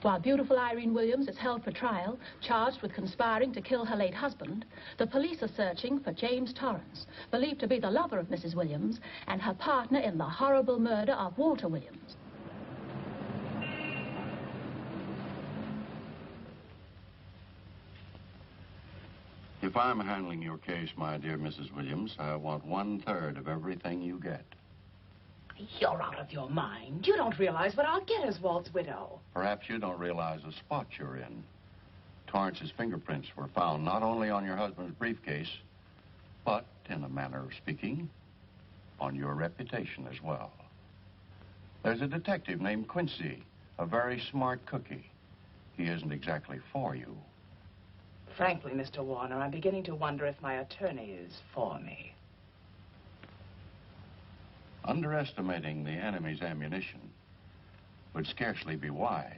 While beautiful Irene Williams is held for trial, charged with conspiring to kill her late husband, the police are searching for James Torrance, believed to be the lover of Mrs. Williams and her partner in the horrible murder of Walter Williams. If I'm handling your case, my dear Mrs. Williams, I want 1/3 of everything you get. You're out of your mind. You don't realize what I'll get as Walt's widow. Perhaps you don't realize the spot you're in. Torrance's fingerprints were found not only on your husband's briefcase, But, in a manner of speaking, on your reputation as well. There's a detective named Quincy, a very smart cookie. He isn't exactly for you. Frankly, Mr. Warner, I'm beginning to wonder if my attorney is for me. Underestimating the enemy's ammunition would scarcely be wise.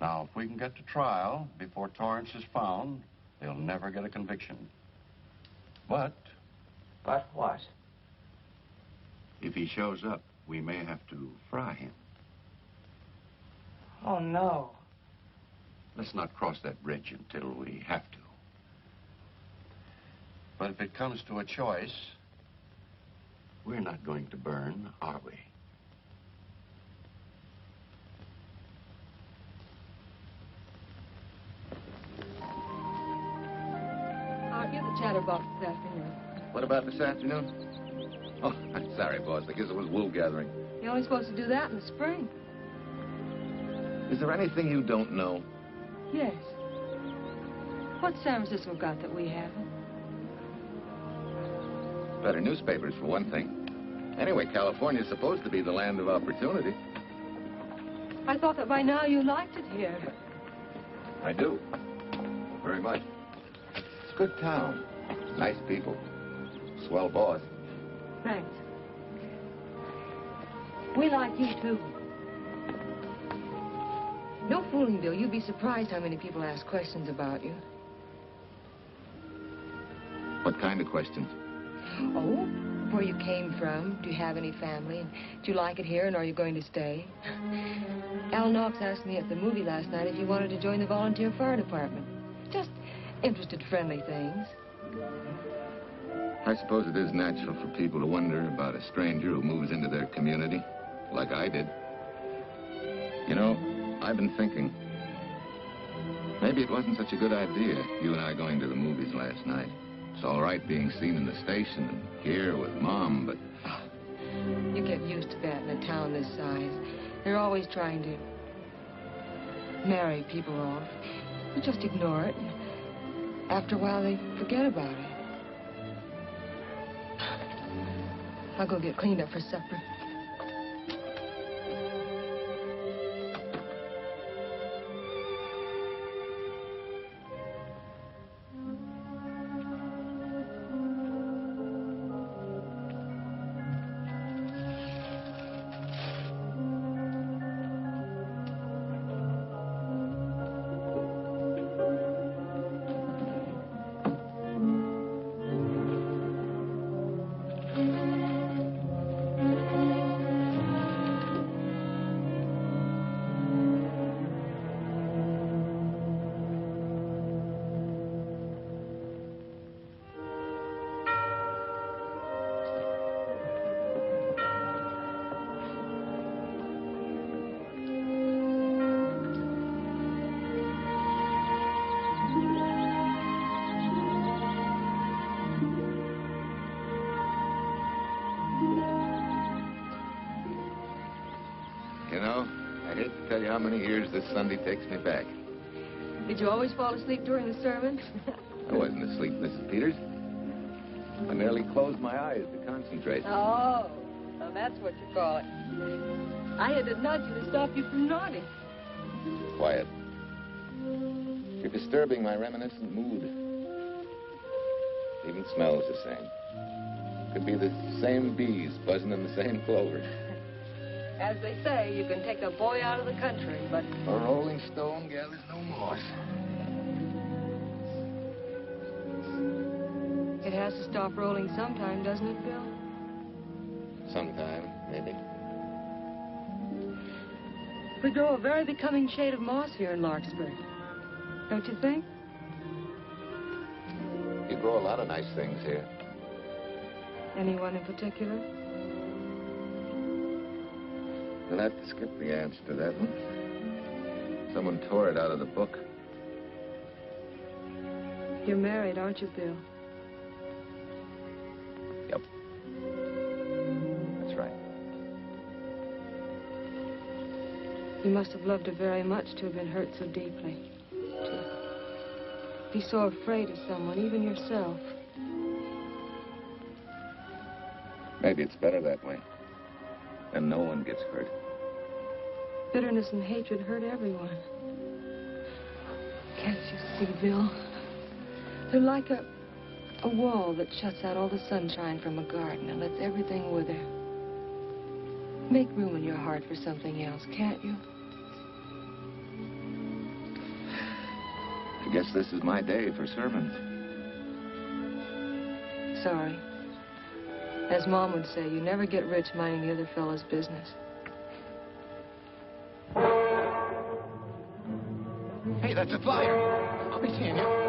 Now, if we can get to trial before Torrance is found, they'll never get a conviction. But... But what? If he shows up, we may have to fry him. Oh, no. Let's not cross that bridge until we have to. But if it comes to a choice, we're not going to burn, are we? Aren't you the chatterbox this afternoon? What about this afternoon? Oh, I'm sorry, boss. I guess it was wool gathering. You're only supposed to do that in the spring. Is there anything you don't know? Yes. What's San Francisco got that we haven't? Better newspapers, for one thing. Anyway, California's supposed to be the land of opportunity. I thought that by now you liked it here. I do. Very much. It's a good town. Nice people. Swell boss. Thanks. We like you, too. No fooling, Bill. You'd be surprised how many people ask questions about you. What kind of questions? Oh, where you came from. Do you have any family? And do you like it here, and are you going to stay? Al Knox asked me at the movie last night if you wanted to join the volunteer fire department. Just interested, friendly things. I suppose it is natural for people to wonder about a stranger who moves into their community, like I did. You know, I've been thinking, maybe it wasn't such a good idea, you and I going to the movies last night. It's all right being seen in the station and here with Mom, but... You get used to that in a town this size. They're always trying to marry people off. You just ignore it, and after a while they forget about it. I'll go get cleaned up for supper. You know, I hate to tell you how many years this Sunday takes me back. Did you always fall asleep during the sermon? I wasn't asleep, Mrs. Peters. I merely closed my eyes to concentrate. Oh, so that's what you call it. I had to nudge you to stop you from nodding. Quiet. You're disturbing my reminiscent mood. Even smells the same. Could be the same bees buzzing in the same clover. As they say, you can take a boy out of the country, but... A rolling stone gathers no moss. It has to stop rolling sometime, doesn't it, Bill? Sometime, maybe. We grow a very becoming shade of moss here in Larkspur. Don't you think? You grow a lot of nice things here. Anyone in particular? You'll have to skip the answer to that one. Someone tore it out of the book. You're married, aren't you, Bill? Yep. That's right. You must have loved her very much to have been hurt so deeply. To be so afraid of someone, even yourself. Maybe it's better that way. And no one gets hurt. Bitterness and hatred hurt everyone. Can't you see, Bill? They're like a wall that shuts out all the sunshine from a garden and lets everything wither. Make room in your heart for something else, can't you? I guess this is my day for sermons. Sorry. As Mom would say, you never get rich minding the other fellow's business. Hey, that's a flyer. I'll be seeing you.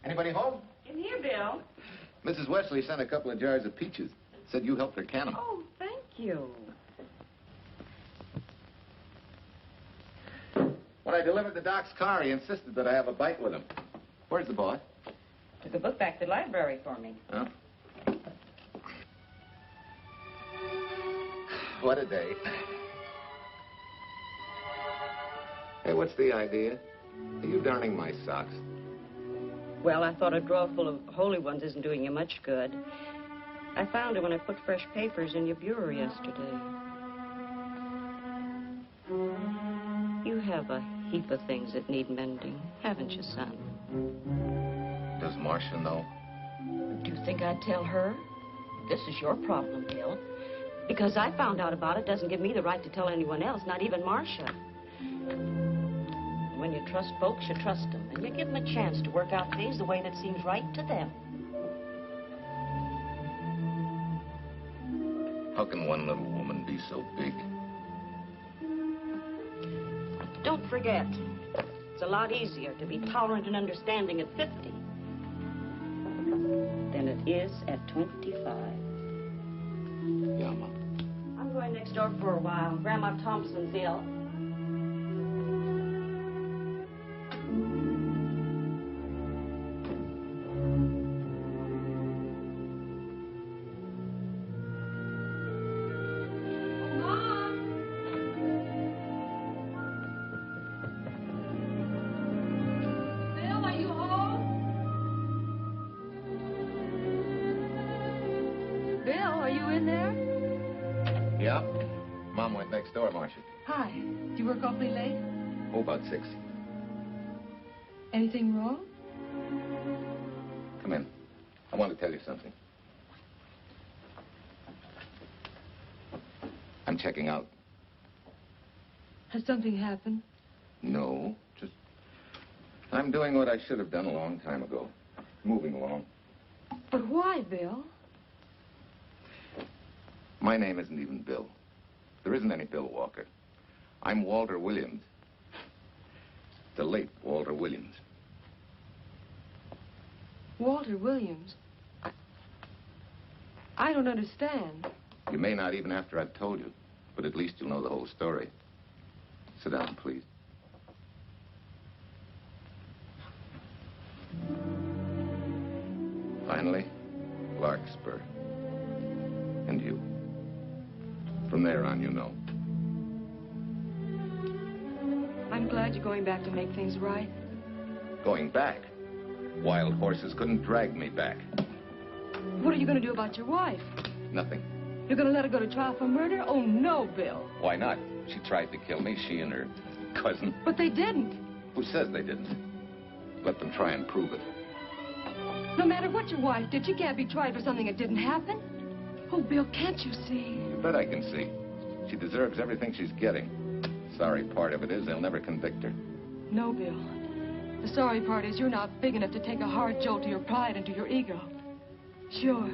Anybody home? In here, Bill. Mrs. Wesley sent a couple of jars of peaches. Said you helped her can them. Oh, thank you. When I delivered the doc's car, he insisted that I have a bite with him. Where's the boy? Took a book back to the library for me. Huh? What a day. Hey, what's the idea? Are you darning my socks? Well, I thought a drawer full of holy ones isn't doing you much good. I found it when I put fresh papers in your bureau yesterday. You have a heap of things that need mending, haven't you, son? Does Marcia know? Do you think I'd tell her? This is your problem, Bill. Because I found out about it doesn't give me the right to tell anyone else, not even Marcia. When you trust folks, you trust them, and you give them a chance to work out things the way that seems right to them. How can one little woman be so big? Don't forget, it's a lot easier to be tolerant and understanding at 50 than it is at 25. Yeah, Mom. I'm going next door for a while. Grandma Thompson's ill. Next door, Marcia. Hi. Do you work awfully late? Oh, about 6. Anything wrong? Come in. I want to tell you something. I'm checking out. Has something happened? No, just... I'm doing what I should have done a long time ago. Moving along. But why, Bill? My name isn't even Bill. There isn't any Bill Walker. I'm Walter Williams. The late Walter Williams. Walter Williams? I don't understand. You may not even after I've told you, but at least you'll know the whole story. Sit down, please. Finally, Larkspur. And you. From there on, you know. I'm glad you're going back to make things right. Going back? Wild horses couldn't drag me back. What are you going to do about your wife? Nothing. You're going to let her go to trial for murder? Oh, no, Bill. Why not? She tried to kill me, she and her cousin. But they didn't. Who says they didn't? Let them try and prove it. No matter what your wife did, she can't be tried for something that didn't happen. Oh, Bill, can't you see? You bet I can see. She deserves everything she's getting. Sorry part of it is they'll never convict her. No, Bill. The sorry part is you're not big enough to take a hard jolt to your pride and to your ego. Sure.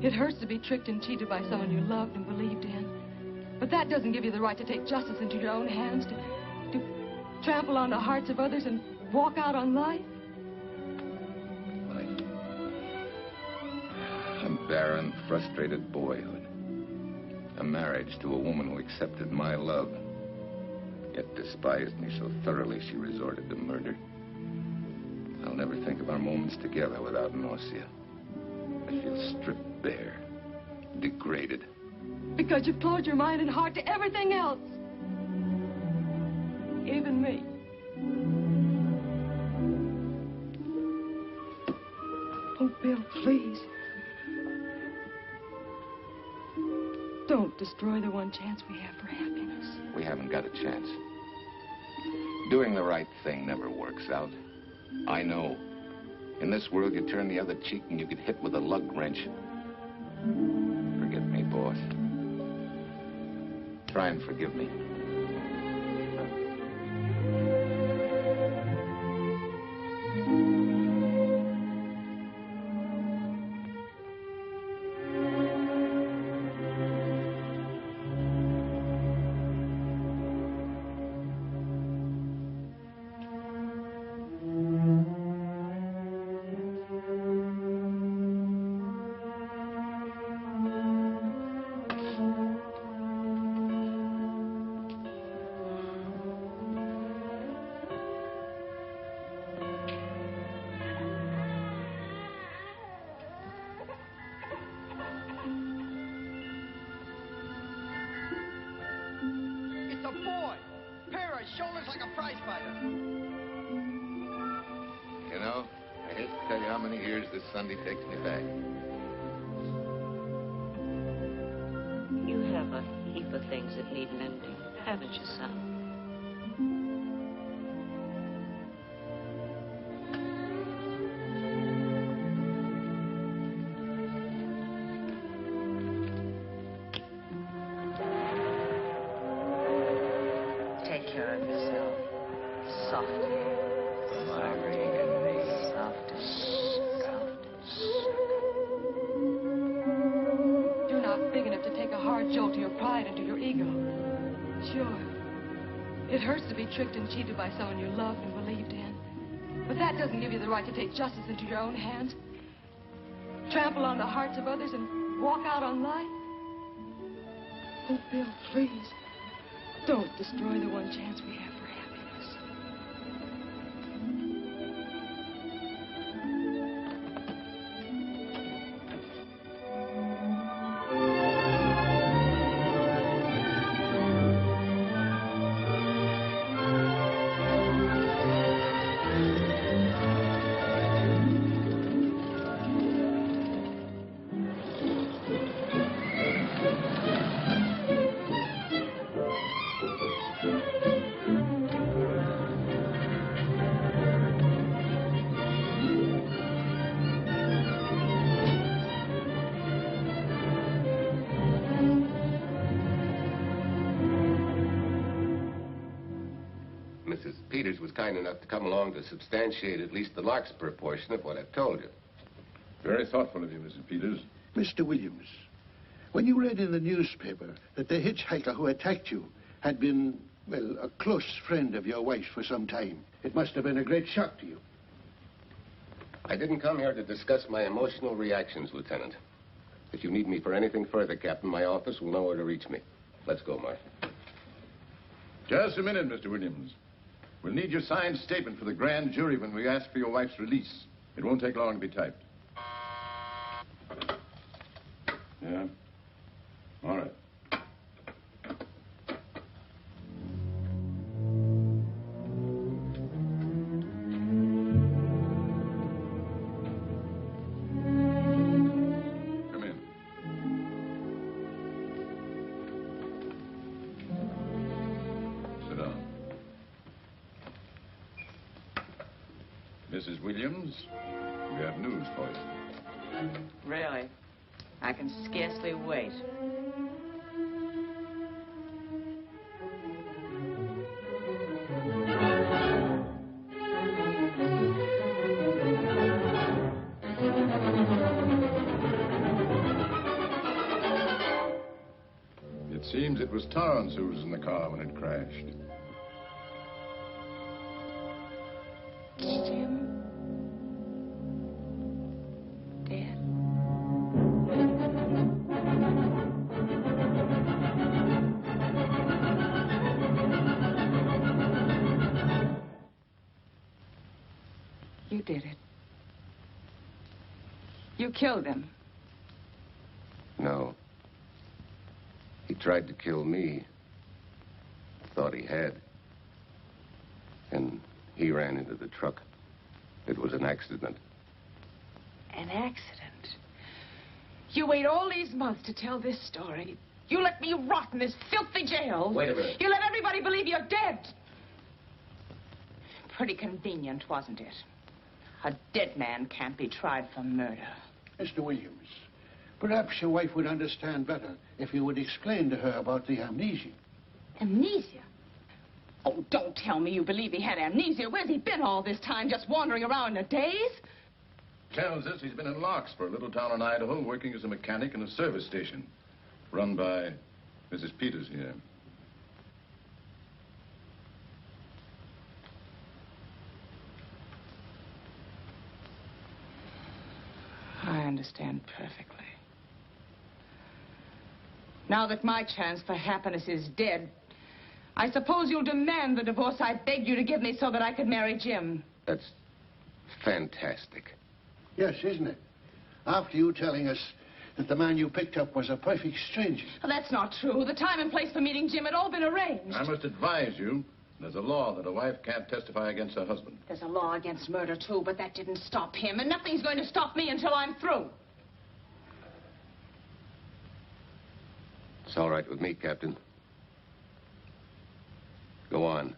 It hurts to be tricked and cheated by someone you loved and believed in. But that doesn't give you the right to take justice into your own hands, to trample on the hearts of others and walk out on life. A barren, frustrated boyhood. A marriage to a woman who accepted my love, yet despised me so thoroughly she resorted to murder. I'll never think of our moments together without nausea. I feel stripped bare, degraded. Because you've closed your mind and heart to everything else. Even me. Oh, Bill, please. Don't destroy the one chance we have for happiness. We haven't got a chance. Doing the right thing never works out. I know. In this world, you turn the other cheek and you get hit with a lug wrench. Forget me, boss. Try and forgive me. Shoulders like a prize fighter. You know, I hate to tell you how many years this Sunday takes me back. You have a heap of things that need mending, haven't you, son? Tricked and cheated by someone you loved and believed in. But that doesn't give you the right to take justice into your own hands, trample on the hearts of others, and walk out on life. Oh, Bill, please, don't destroy the one chance we have for happiness. Was kind enough to come along to substantiate at least the Larkspur portion of what I've told you. Very thoughtful of you, Mrs. Peters. Mr. Williams, when you read in the newspaper that the hitchhiker who attacked you had been, well, a close friend of your wife's for some time, it must have been a great shock to you. I didn't come here to discuss my emotional reactions, Lieutenant. If you need me for anything further, Captain, my office will know where to reach me. Let's go, Mark. Just a minute, Mr. Williams. We'll need your signed statement for the grand jury when we ask for your wife's release. It won't take long to be typed. Yeah? All right. Come in. Sit down. Mrs. Williams, we have news for you. Really? I can scarcely wait. It seems it was Torrance who was in the car when it crashed. Jim? Dad? You did it. You killed him. No. He tried to kill me. Thought he had. And he ran into the truck. It was an accident. An accident? You wait all these months to tell this story. You let me rot in this filthy jail. Wait a minute. You let everybody believe you're dead. Pretty convenient, wasn't it? A dead man can't be tried for murder. Mr. Williams, perhaps your wife would understand better if you would explain to her about the amnesia. Amnesia? Oh, don't tell me you believe he had amnesia. Where's he been all this time, just wandering around in a daze? Tells us he's been in Locks for a little town in Idaho, working as a mechanic in a service station, run by Mrs. Peters here. I understand perfectly. Now that my chance for happiness is dead, I suppose you'll demand the divorce I begged you to give me so that I could marry Jim. That's fantastic. Yes, isn't it? After you telling us that the man you picked up was a perfect stranger. Well, that's not true. The time and place for meeting Jim had all been arranged. I must advise you, there's a law that a wife can't testify against her husband. There's a law against murder, too, but that didn't stop him, and nothing's going to stop me until I'm through. It's all right with me, Captain. Go on.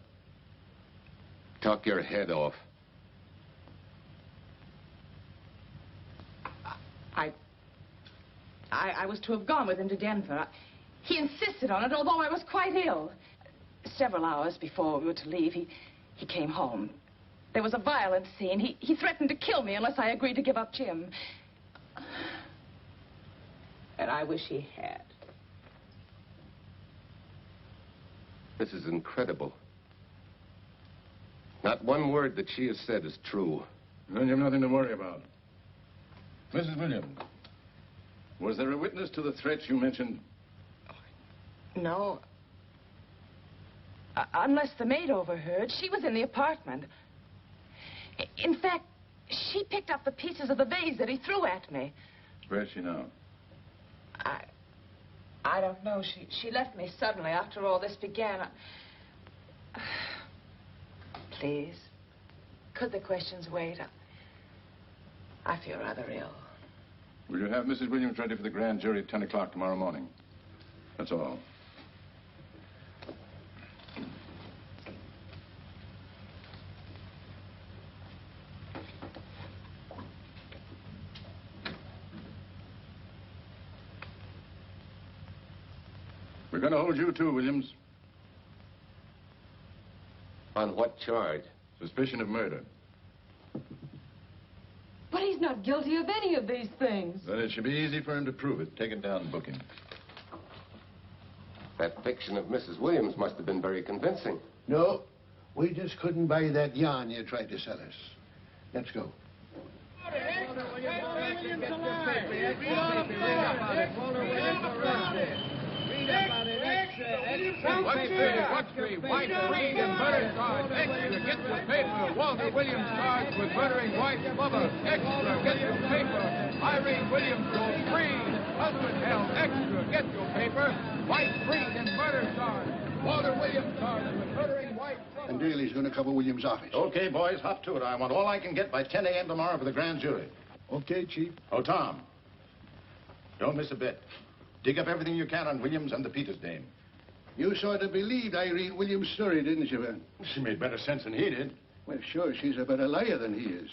Talk your head off. I was to have gone with him to Denver. He insisted on it, although I was quite ill. Several hours before we were to leave, he came home. There was a violent scene. He threatened to kill me unless I agreed to give up Jim. And I wish he had. This is incredible. Not one word that she has said is true. Then you've nothing to worry about. Mrs. Williams, was there a witness to the threats you mentioned? No. Unless the maid overheard. She was in the apartment. In fact, she picked up the pieces of the vase that he threw at me. Where's she now? I don't know. She left me suddenly after all this began. Please, could the questions wait? I feel rather ill. Will you have Mrs. Williams ready for the grand jury at 10 o'clock tomorrow morning? That's all. We're going to hold you too, Williams. On what charge? Suspicion of murder. But he's not guilty of any of these things. Then it should be easy for him to prove it. Take it down and book him. That fiction of Mrs. Williams must have been very convincing. No, we just couldn't buy that yarn you tried to sell us. Let's go. What's the white freed and murder charge? Extra, get your paper. Walter Williams charged with murdering wife's lover. Extra, get your paper. Irene Williams goes free. Husband held. Extra, get your paper. White freed and murder charge. Walter Williams charged with murdering wife's lover. And Daly's going to cover Williams' office. Okay, boys, hop to it. I want all I can get by 10 a.m. tomorrow for the grand jury. Okay, Chief. Oh, Tom, don't miss a bit. Dig up everything you can on Williams and the Peters dame. You sort of believed Irene Williams' story, didn't you, Ben? She made better sense than he did. Well, sure, she's a better liar than he is.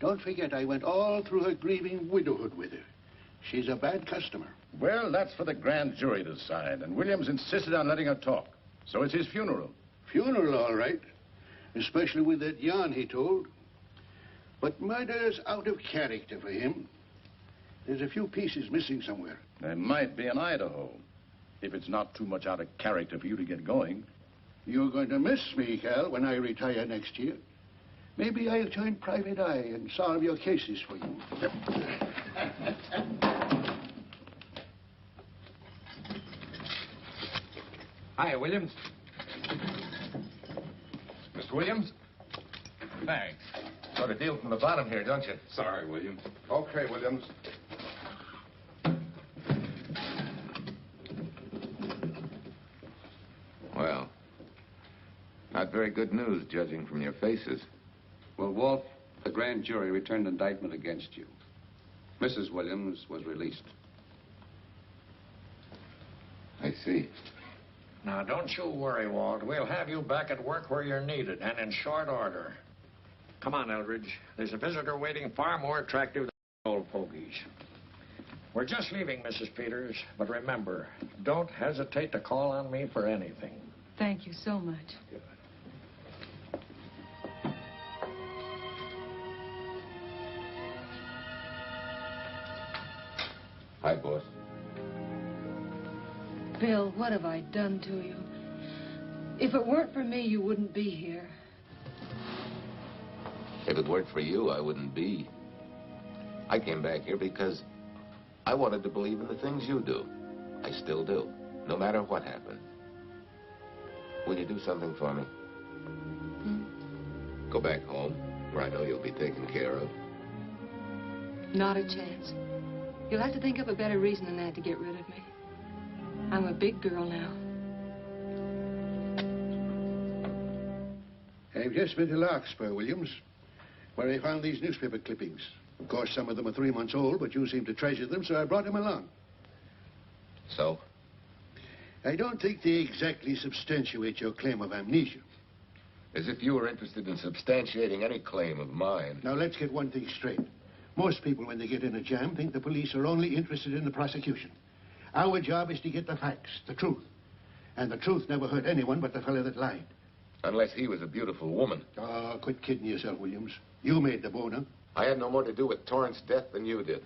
Don't forget, I went all through her grieving widowhood with her. She's a bad customer. Well, that's for the grand jury to decide, and Williams insisted on letting her talk. So it's his funeral. Funeral, all right. Especially with that yarn he told. But murder's out of character for him. There's a few pieces missing somewhere. There might be in Idaho, if it's not too much out of character for you to get going. You're going to miss me, Cal, when I retire next year. Maybe I'll join Private Eye and solve your cases for you. Hi, Williams. Mr. Williams? Thanks. Got a deal from the bottom here, don't you? Sorry, Williams. Okay, Williams. Well, not very good news, judging from your faces. Well, Walt, the grand jury returned indictment against you. Mrs. Williams was released. I see. Now, don't you worry, Walt. We'll have you back at work where you're needed, and in short order. Come on, Eldridge. There's a visitor waiting far more attractive than old fogies. We're just leaving, Mrs. Peters, but remember, don't hesitate to call on me for anything. Thank you so much. Hi, boss. Bill, what have I done to you? If it weren't for me, you wouldn't be here. If it weren't for you, I wouldn't be. I came back here because I wanted to believe in the things you do. I still do, no matter what happened. Will you do something for me? Go back home, where I know you'll be taken care of. Not a chance. You'll have to think up a better reason than that to get rid of me. I'm a big girl now. I've just been to Larkspur, Williams, where I found these newspaper clippings. Of course, some of them are 3 months old, but you seem to treasure them, so I brought them along. So? I don't think they exactly substantiate your claim of amnesia. As if you were interested in substantiating any claim of mine. Now, let's get one thing straight. Most people, when they get in a jam, think the police are only interested in the prosecution. Our job is to get the facts, the truth. And the truth never hurt anyone but the fellow that lied. Unless he was a beautiful woman. Oh, quit kidding yourself, Williams. You made the boner. I had no more to do with Torrance's death than you did.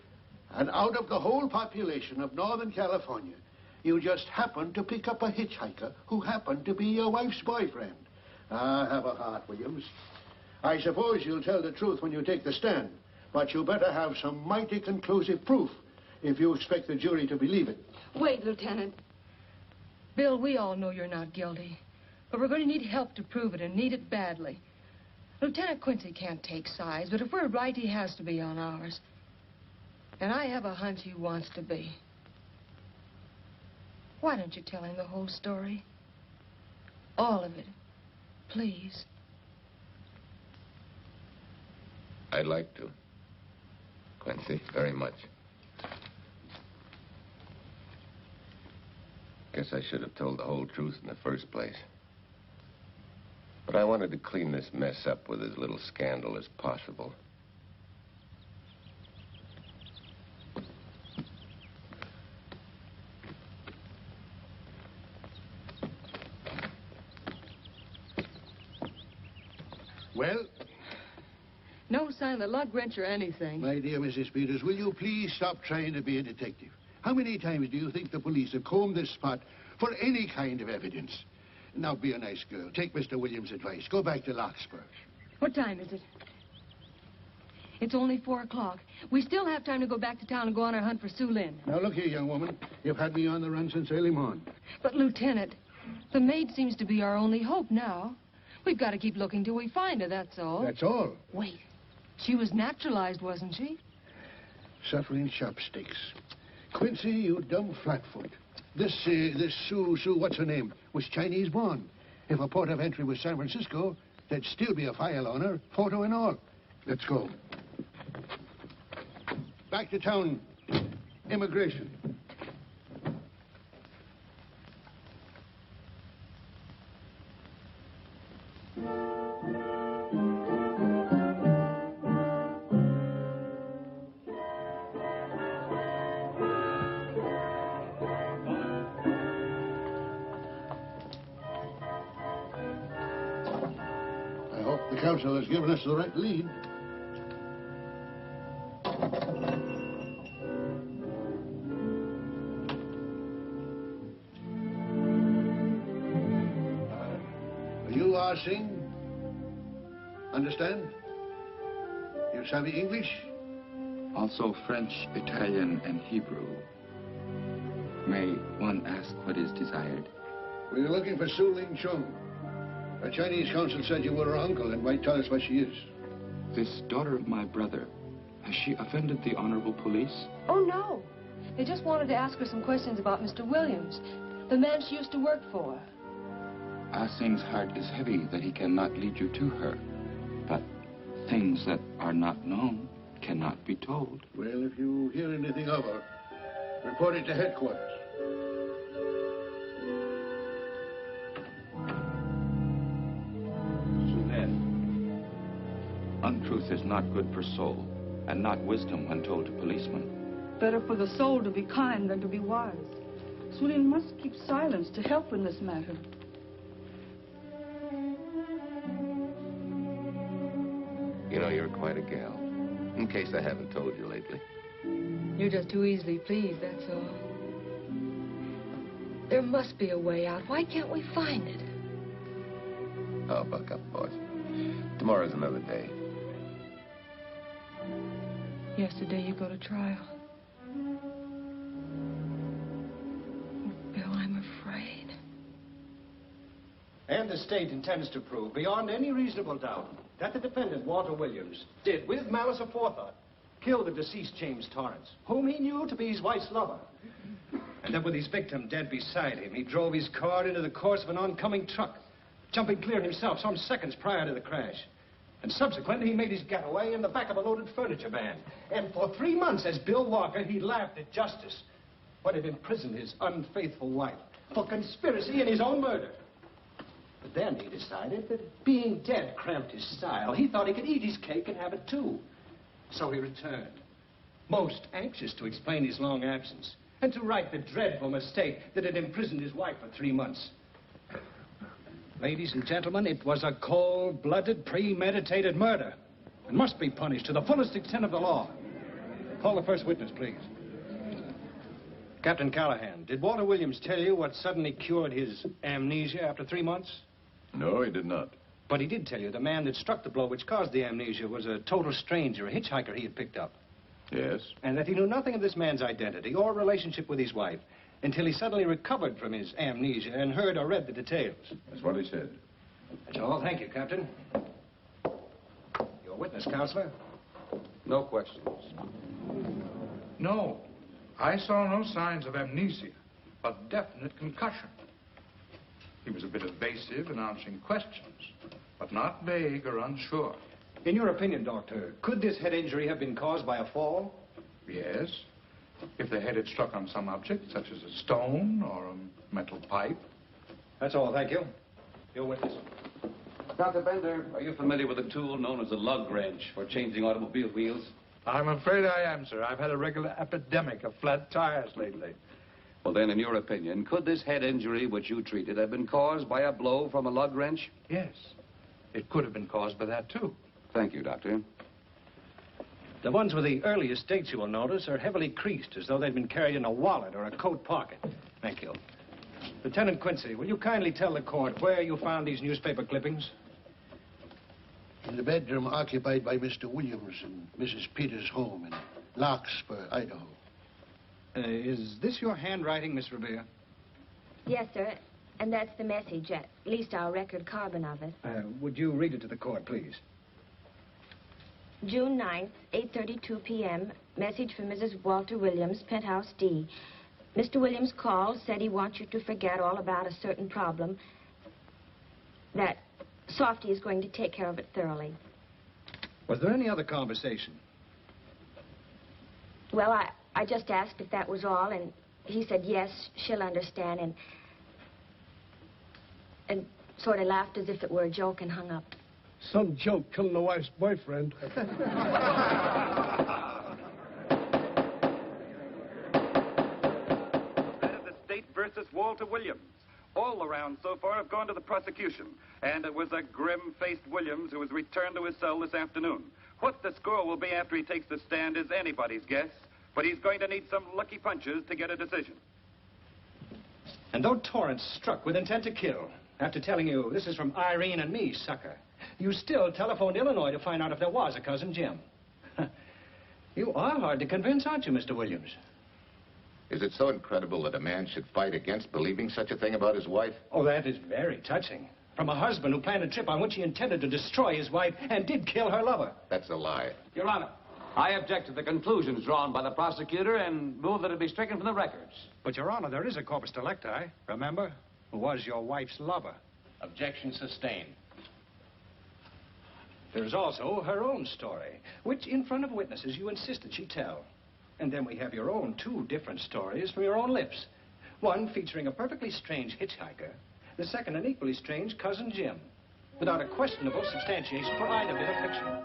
And out of the whole population of Northern California, you just happened to pick up a hitchhiker who happened to be your wife's boyfriend. Ah, have a heart, Williams. I suppose you'll tell the truth when you take the stand, but you better have some mighty conclusive proof if you expect the jury to believe it. Wait, Lieutenant. Bill, we all know you're not guilty, but we're going to need help to prove it, and need it badly. Lieutenant Quincy can't take sides, but if we're right, he has to be on ours. And I have a hunch he wants to be. Why don't you tell him the whole story? All of it. Please. I'd like to. Quincy, very much. Guess I should have told the whole truth in the first place. But I wanted to clean this mess up with as little scandal as possible. Well? No sign of the lug wrench or anything. My dear Mrs. Peters, will you please stop trying to be a detective? How many times do you think the police have combed this spot for any kind of evidence? Now, be a nice girl. Take Mr. Williams' advice. Go back to Larkspur. What time is it? It's only 4 o'clock. We still have time to go back to town and go on our hunt for Sue Lynn. Now, look here, young woman. You've had me on the run since early morning. But, Lieutenant, the maid seems to be our only hope now. We've got to keep looking till we find her, that's all. That's all? Wait. She was naturalized, wasn't she? Suffering chopsticks. Quincy, you dumb flatfoot. This Sue, what's her name, was Chinese born. If her port of entry was San Francisco, there'd still be a file on her, photo and all. Let's go. Back to town. Immigration. The counsel has given us the right lead. You are Singh? Understand? You savvy English? Also French, Italian, and Hebrew. May one ask what is desired? We're looking for Su Ling Chung. A Chinese consul said you were her uncle and might tell us what she is. This daughter of my brother, has she offended the honorable police? Oh, no. They just wanted to ask her some questions about Mr. Williams, the man she used to work for. Ah Singh's heart is heavy that he cannot lead you to her. But things that are not known cannot be told. Well, if you hear anything of her, report it to headquarters. Then, untruth is not good for soul, and not wisdom when told to policemen. Better for the soul to be kind than to be wise. Sulin must keep silence to help in this matter. You know, you're quite a gal. In case I haven't told you lately. You're just too easily pleased, that's all. There must be a way out. Why can't we find it? Oh, buck up, boys. Tomorrow's another day. Yesterday you go to trial. Oh, Bill, I'm afraid. And the state intends to prove, beyond any reasonable doubt, that the defendant, Walter Williams, did, with malice aforethought, kill the deceased James Torrance, whom he knew to be his wife's lover. And that with his victim dead beside him, he drove his car into the course of an oncoming truck, jumping clear himself some seconds prior to the crash. And subsequently, he made his getaway in the back of a loaded furniture van. And for 3 months, as Bill Walker, he laughed at justice when it imprisoned his unfaithful wife for conspiracy in his own murder. But then he decided that being dead cramped his style. He thought he could eat his cake and have it too. So he returned, most anxious to explain his long absence and to right the dreadful mistake that had imprisoned his wife for 3 months. Ladies and gentlemen, it was a cold-blooded, premeditated murder and must be punished to the fullest extent of the law. Call the first witness, please. Captain Callahan, did Walter Williams tell you what suddenly cured his amnesia after 3 months? No, he did not. But he did tell you the man that struck the blow which caused the amnesia was a total stranger, a hitchhiker he had picked up. Yes? And that he knew nothing of this man's identity or relationship with his wife until he suddenly recovered from his amnesia and heard or read the details. That's what he said. That's all. Thank you, Captain. Your witness, Counselor. No questions. No. I saw no signs of amnesia, but definite concussion. He was a bit evasive in answering questions, but not vague or unsure. In your opinion, Doctor, could this head injury have been caused by a fall? Yes. If the head had struck on some object, such as a stone or a metal pipe. That's all, thank you. Your witness. Dr. Bender, are you familiar with a tool known as a lug wrench for changing automobile wheels? I'm afraid I am, sir. I've had a regular epidemic of flat tires lately. Well, then, in your opinion, could this head injury which you treated have been caused by a blow from a lug wrench? Yes. It could have been caused by that, too. Thank you, Doctor. The ones with the earliest dates, you will notice, are heavily creased, as though they'd been carried in a wallet or a coat pocket. Thank you. Lieutenant Quincy, will you kindly tell the court where you found these newspaper clippings? In the bedroom occupied by Mr. Williams and Mrs. Peters' home in Larkspur, Idaho. Is this your handwriting, Miss Revere? Yes, sir. And that's the message, at least our record carbon of it. Would you read it to the court, please? June 9th, 8:32 p.m. Message from Mrs. Walter Williams, Penthouse D. Mr. Williams called, said he wants you to forget all about a certain problem, that Softy is going to take care of it thoroughly. Was there any other conversation? Well, I just asked if that was all, and he said, yes, she'll understand, and sort of laughed as if it were a joke and hung up. Some joke killing the wife's boyfriend. That is the state versus Walter Williams. All the rounds so far have gone to the prosecution, and it was a grim-faced Williams who was returned to his cell this afternoon. What the score will be after he takes the stand is anybody's guess, but he's going to need some lucky punches to get a decision. And though Torrance struck with intent to kill, after telling you this is from Irene and me, sucker, you still telephoned Illinois to find out if there was a cousin Jim. You are hard to convince, aren't you, Mr. Williams? Is it so incredible that a man should fight against believing such a thing about his wife? Oh, that is very touching. From a husband who planned a trip on which he intended to destroy his wife and did kill her lover. That's a lie. Your Honor, I object to the conclusions drawn by the prosecutor and move that it be stricken from the records. But, Your Honor, there is a corpus delicti, remember? Who was your wife's lover. Objection sustained. There's also her own story, which, in front of witnesses, you insisted she tell. And then we have your own two different stories from your own lips. One featuring a perfectly strange hitchhiker. The second, an equally strange cousin Jim. Without a questionable substantiation for either bit of fiction.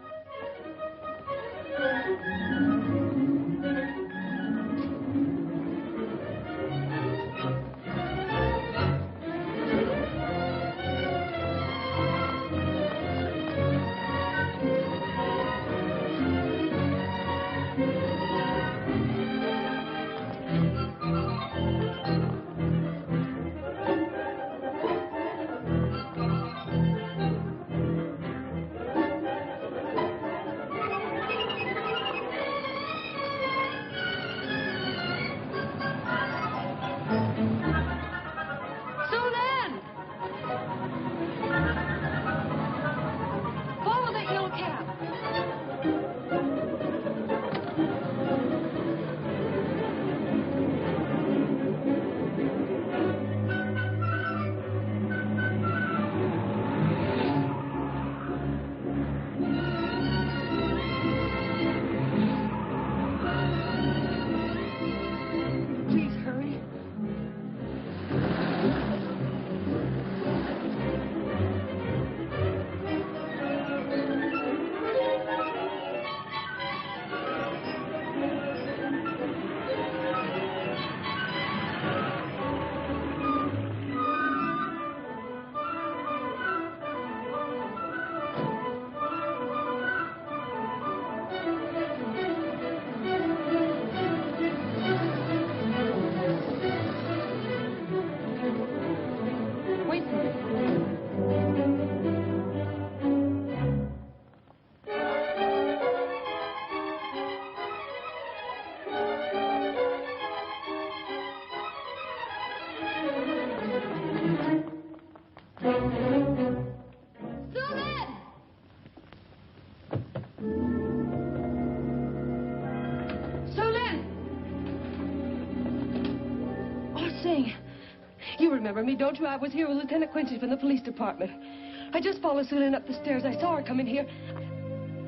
You remember me, don't you? I was here with Lieutenant Quincy from the police department. I just followed Susan up the stairs. I saw her come in here.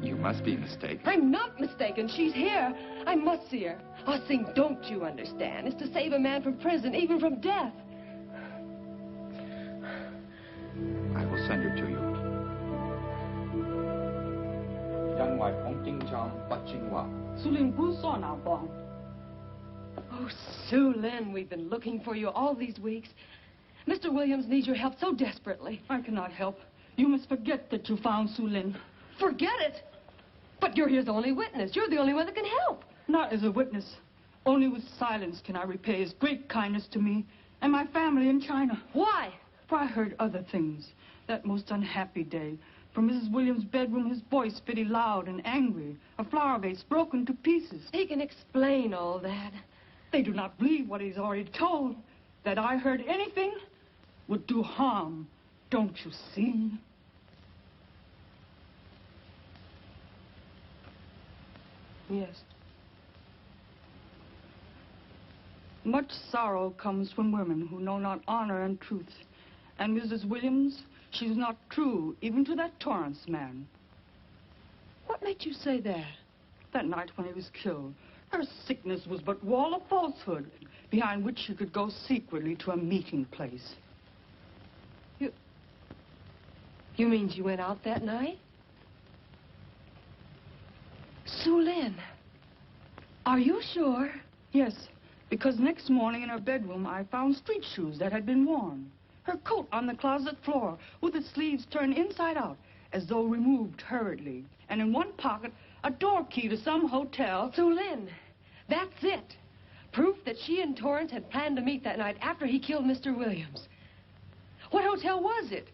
You must be mistaken. I'm not mistaken. She's here. I must see her. Ah, Sing, don't you understand? It's to save a man from prison, even from death. I will send her to you. Oh, Sue Lynn, we've been looking for you all these weeks. Mr. Williams needs your help so desperately. I cannot help. You must forget that you found Sue Lynn. Forget it? But you're his only witness. You're the only one that can help. Not as a witness. Only with silence can I repay his great kindness to me and my family in China. Why? For I heard other things. That most unhappy day. From Mrs. Williams' bedroom, his voice very loud and angry. A flower vase broken to pieces. He can explain all that. They do not believe what he's already told. That I heard anything would do harm. Don't you see? Yes. Much sorrow comes from women who know not honor and truth. And Mrs. Williams, she's not true, even to that Torrance man. What made you say that? That night when he was killed. Her sickness was but wall of falsehood, behind which she could go secretly to a meeting place. You mean she went out that night? Sue Lynn, are you sure? Yes, because next morning in her bedroom I found street shoes that had been worn. Her coat on the closet floor, with its sleeves turned inside out, as though removed hurriedly. And in one pocket, a door key to some hotel. So, Lynn, that's it. Proof that she and Torrance had planned to meet that night after he killed Mr. Williams. What hotel was it?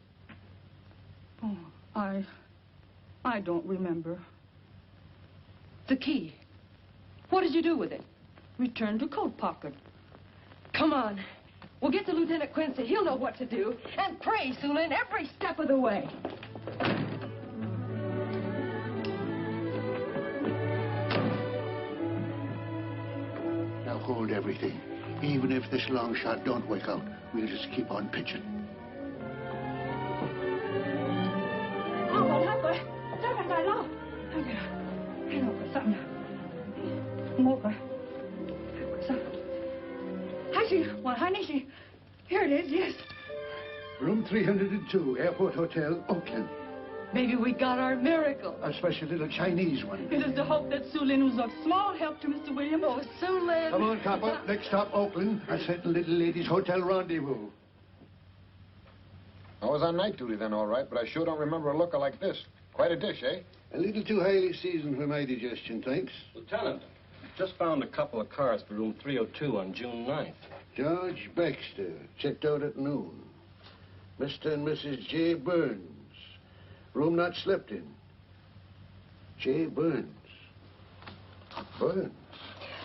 Oh, I don't remember. The key. What did you do with it? Returned to coat pocket. Come on. We'll get to Lieutenant Quincy. He'll know what to do. And pray, Sulin, every step of the way. Now hold everything. Even if this long shot don't work out, we'll just keep on pitching. Here it is, yes. Room 302, Airport Hotel, Oakland. Maybe we got our miracle. A special little Chinese one. It is to hope that Sulin was of small help to Mr. Williams. Oh, Sulin. Come on, copper. Next stop, Oakland. I set the little lady's hotel rendezvous. I was on night duty then, all right, but I sure don't remember a looker like this. Quite a dish, eh? A little too highly seasoned for my digestion, thanks. Lieutenant, just found a couple of cars for room 302 on June 9th. George Baxter, checked out at noon. Mr. and Mrs. J. Burns. Room not slept in. J. Burns. Burns.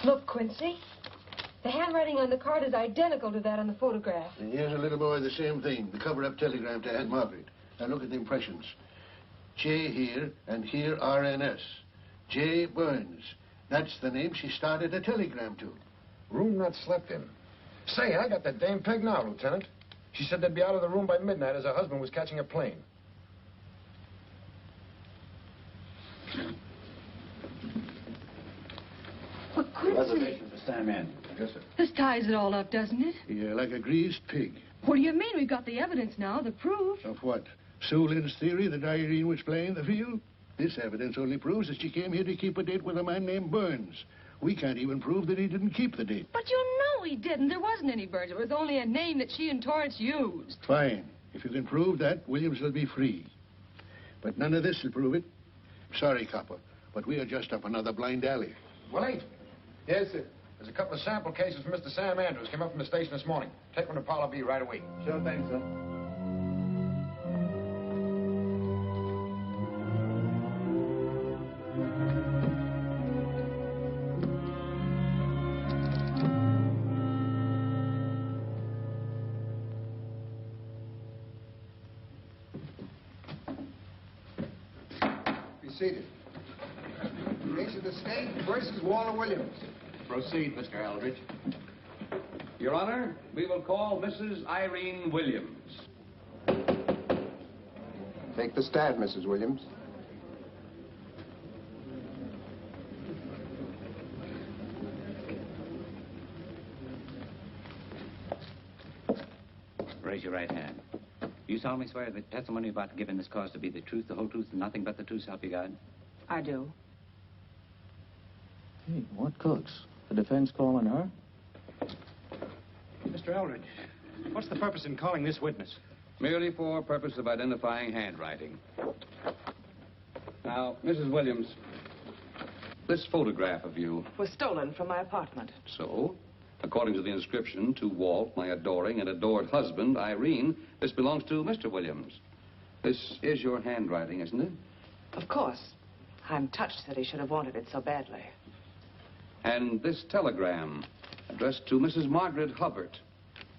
Look, Quincy. The handwriting on the card is identical to that on the photograph. And here's a little boy, the same thing. The cover-up telegram to Aunt Margaret. Now look at the impressions. J here, and here RNS. J. Burns. That's the name she started a telegram to. Room not slept in. Say, I got that dame pegged now, Lieutenant. She said they'd be out of the room by midnight as her husband was catching a plane. But Quincy... Reservation for Sam Ann. Yes, sir. This ties it all up, doesn't it? Yeah, like a greased pig. What do you mean? We've got the evidence now, the proof. Of what? Sulin's theory that Irene was playing the field? This evidence only proves that she came here to keep a date with a man named Burns. We can't even prove that he didn't keep the date. But you know he didn't. There wasn't any Burns. It was only a name that she and Torrance used. Fine. If you can prove that, Williams will be free. But none of this will prove it. Sorry, copper, but we are just up another blind alley. Willie? Yes, sir. There's a couple of sample cases from Mr. Sam Andrews. Came up from the station this morning. Take one to Parlor B right away. Sure thing, sir. Seated. Case of the state versus Walter Williams. Proceed, Mr. Aldrich. Your Honor, we will call Mrs. Irene Williams. Take the stand, Mrs. Williams. Raise your right hand. You solemnly swear that the testimony you're about to give in this cause to be the truth, the whole truth, and nothing but the truth, so help you God? I do. Hey, what cooks? The defense calling her? Mr. Eldridge, what's the purpose in calling this witness? Merely for purpose of identifying handwriting. Now, Mrs. Williams, this photograph of you... Was stolen from my apartment. So, according to the inscription, to Walt, my adoring and adored husband, Irene, this belongs to Mr. Williams. This is your handwriting, isn't it? Of course. I'm touched that he should have wanted it so badly. And this telegram, addressed to Mrs. Margaret Hubbard.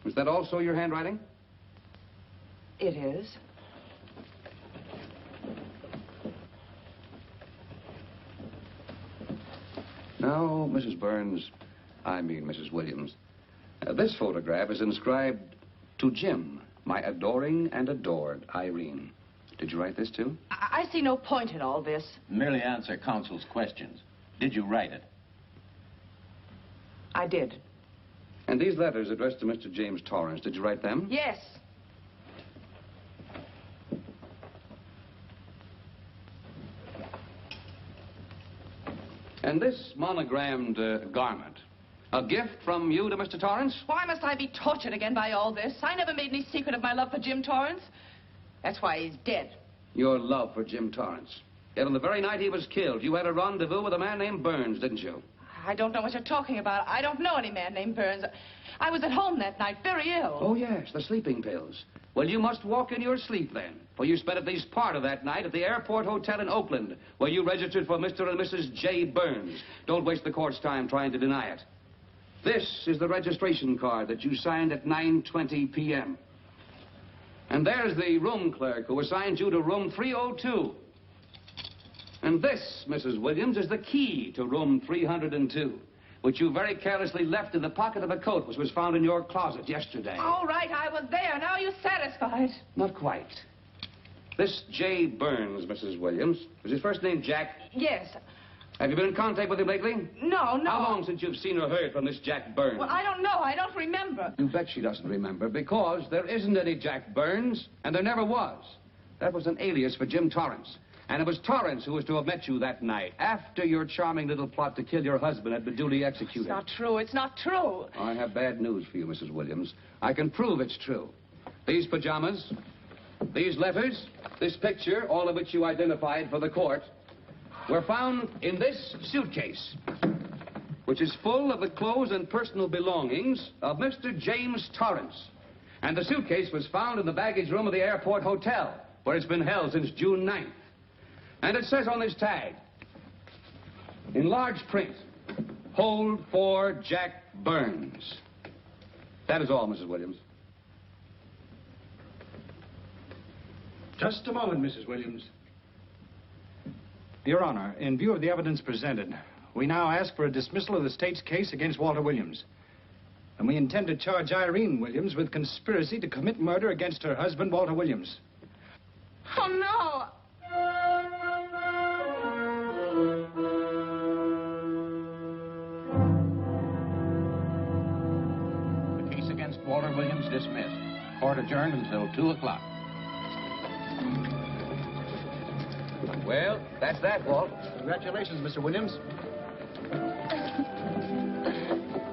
Is that also your handwriting? It is. Now, Mrs. Burns, I mean Mrs. Williams, this photograph is inscribed to Jim, my adoring and adored Irene. Did you write this, too? I see no point in all this. Merely answer counsel's questions. Did you write it? I did. And these letters addressed to Mr. James Torrance, did you write them? Yes. And this monogrammed garment, A gift from you to Mr. Torrance? Why must I be tortured again by all this? I never made any secret of my love for Jim Torrance. That's why he's dead. Your love for Jim Torrance. Yet on the very night he was killed, you had a rendezvous with a man named Burns, didn't you? I don't know what you're talking about. I don't know any man named Burns. I was at home that night, very ill. Oh, yes, the sleeping pills. Well, you must walk in your sleep then, for you spent at least part of that night at the Airport Hotel in Oakland, where you registered for Mr. and Mrs. J. Burns. Don't waste the court's time trying to deny it. This is the registration card that you signed at 9:20 p.m. And there's the room clerk who assigned you to room 302. And this, Mrs. Williams, is the key to room 302, which you very carelessly left in the pocket of a coat which was found in your closet yesterday. All right, I was there. Now you're satisfied. Not quite. This J. Burns, Mrs. Williams, was his first name Jack? Yes. Have you been in contact with him lately? No. How long since you've seen or heard from this Jack Burns? Well, I don't know. I don't remember. You bet she doesn't remember, because there isn't any Jack Burns, and there never was. That was an alias for Jim Torrance. And it was Torrance who was to have met you that night, after your charming little plot to kill your husband had been duly executed. It's not true. It's not true. I have bad news for you, Mrs. Williams. I can prove it's true. These pajamas, these letters, this picture, all of which you identified for the court, were found in this suitcase, which is full of the clothes and personal belongings of Mr. James Torrance. And the suitcase was found in the baggage room of the Airport Hotel, where it's been held since June 9th. And it says on this tag, in large print, hold for Jack Burns. That is all, Mrs. Williams. Just a moment, Mrs. Williams. Your Honor, in view of the evidence presented, we now ask for a dismissal of the state's case against Walter Williams. And we intend to charge Irene Williams with conspiracy to commit murder against her husband, Walter Williams. Oh, no. The case against Walter Williams dismissed. Court adjourned until 2 o'clock. Well, that's that, Walt. Congratulations, Mr. Williams.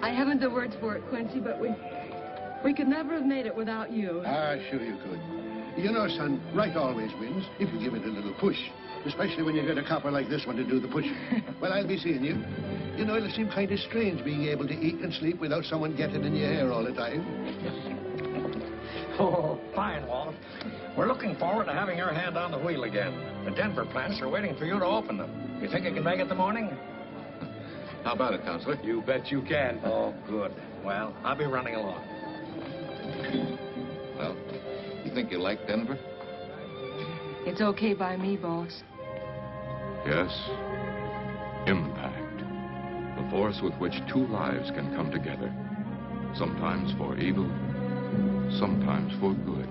I haven't the words for it, Quincy, but we could never have made it without you. Ah, sure you could. You know, son, right always wins if you give it a little push. Especially when you get a copper like this one to do the pushing. Well, I'll be seeing you. You know, it'll seem kind of strange being able to eat and sleep without someone getting in your hair all the time. Oh, fine, Walt. We're looking forward to having your hand on the wheel again. The Denver plants are waiting for you to open them. You think you can make it in the morning? How about it, Counselor? You bet you can. Oh, good. Well, I'll be running along. Well, you think you like Denver? It's okay by me, boss. Yes, impact. The force with which two lives can come together. Sometimes for evil, sometimes for good.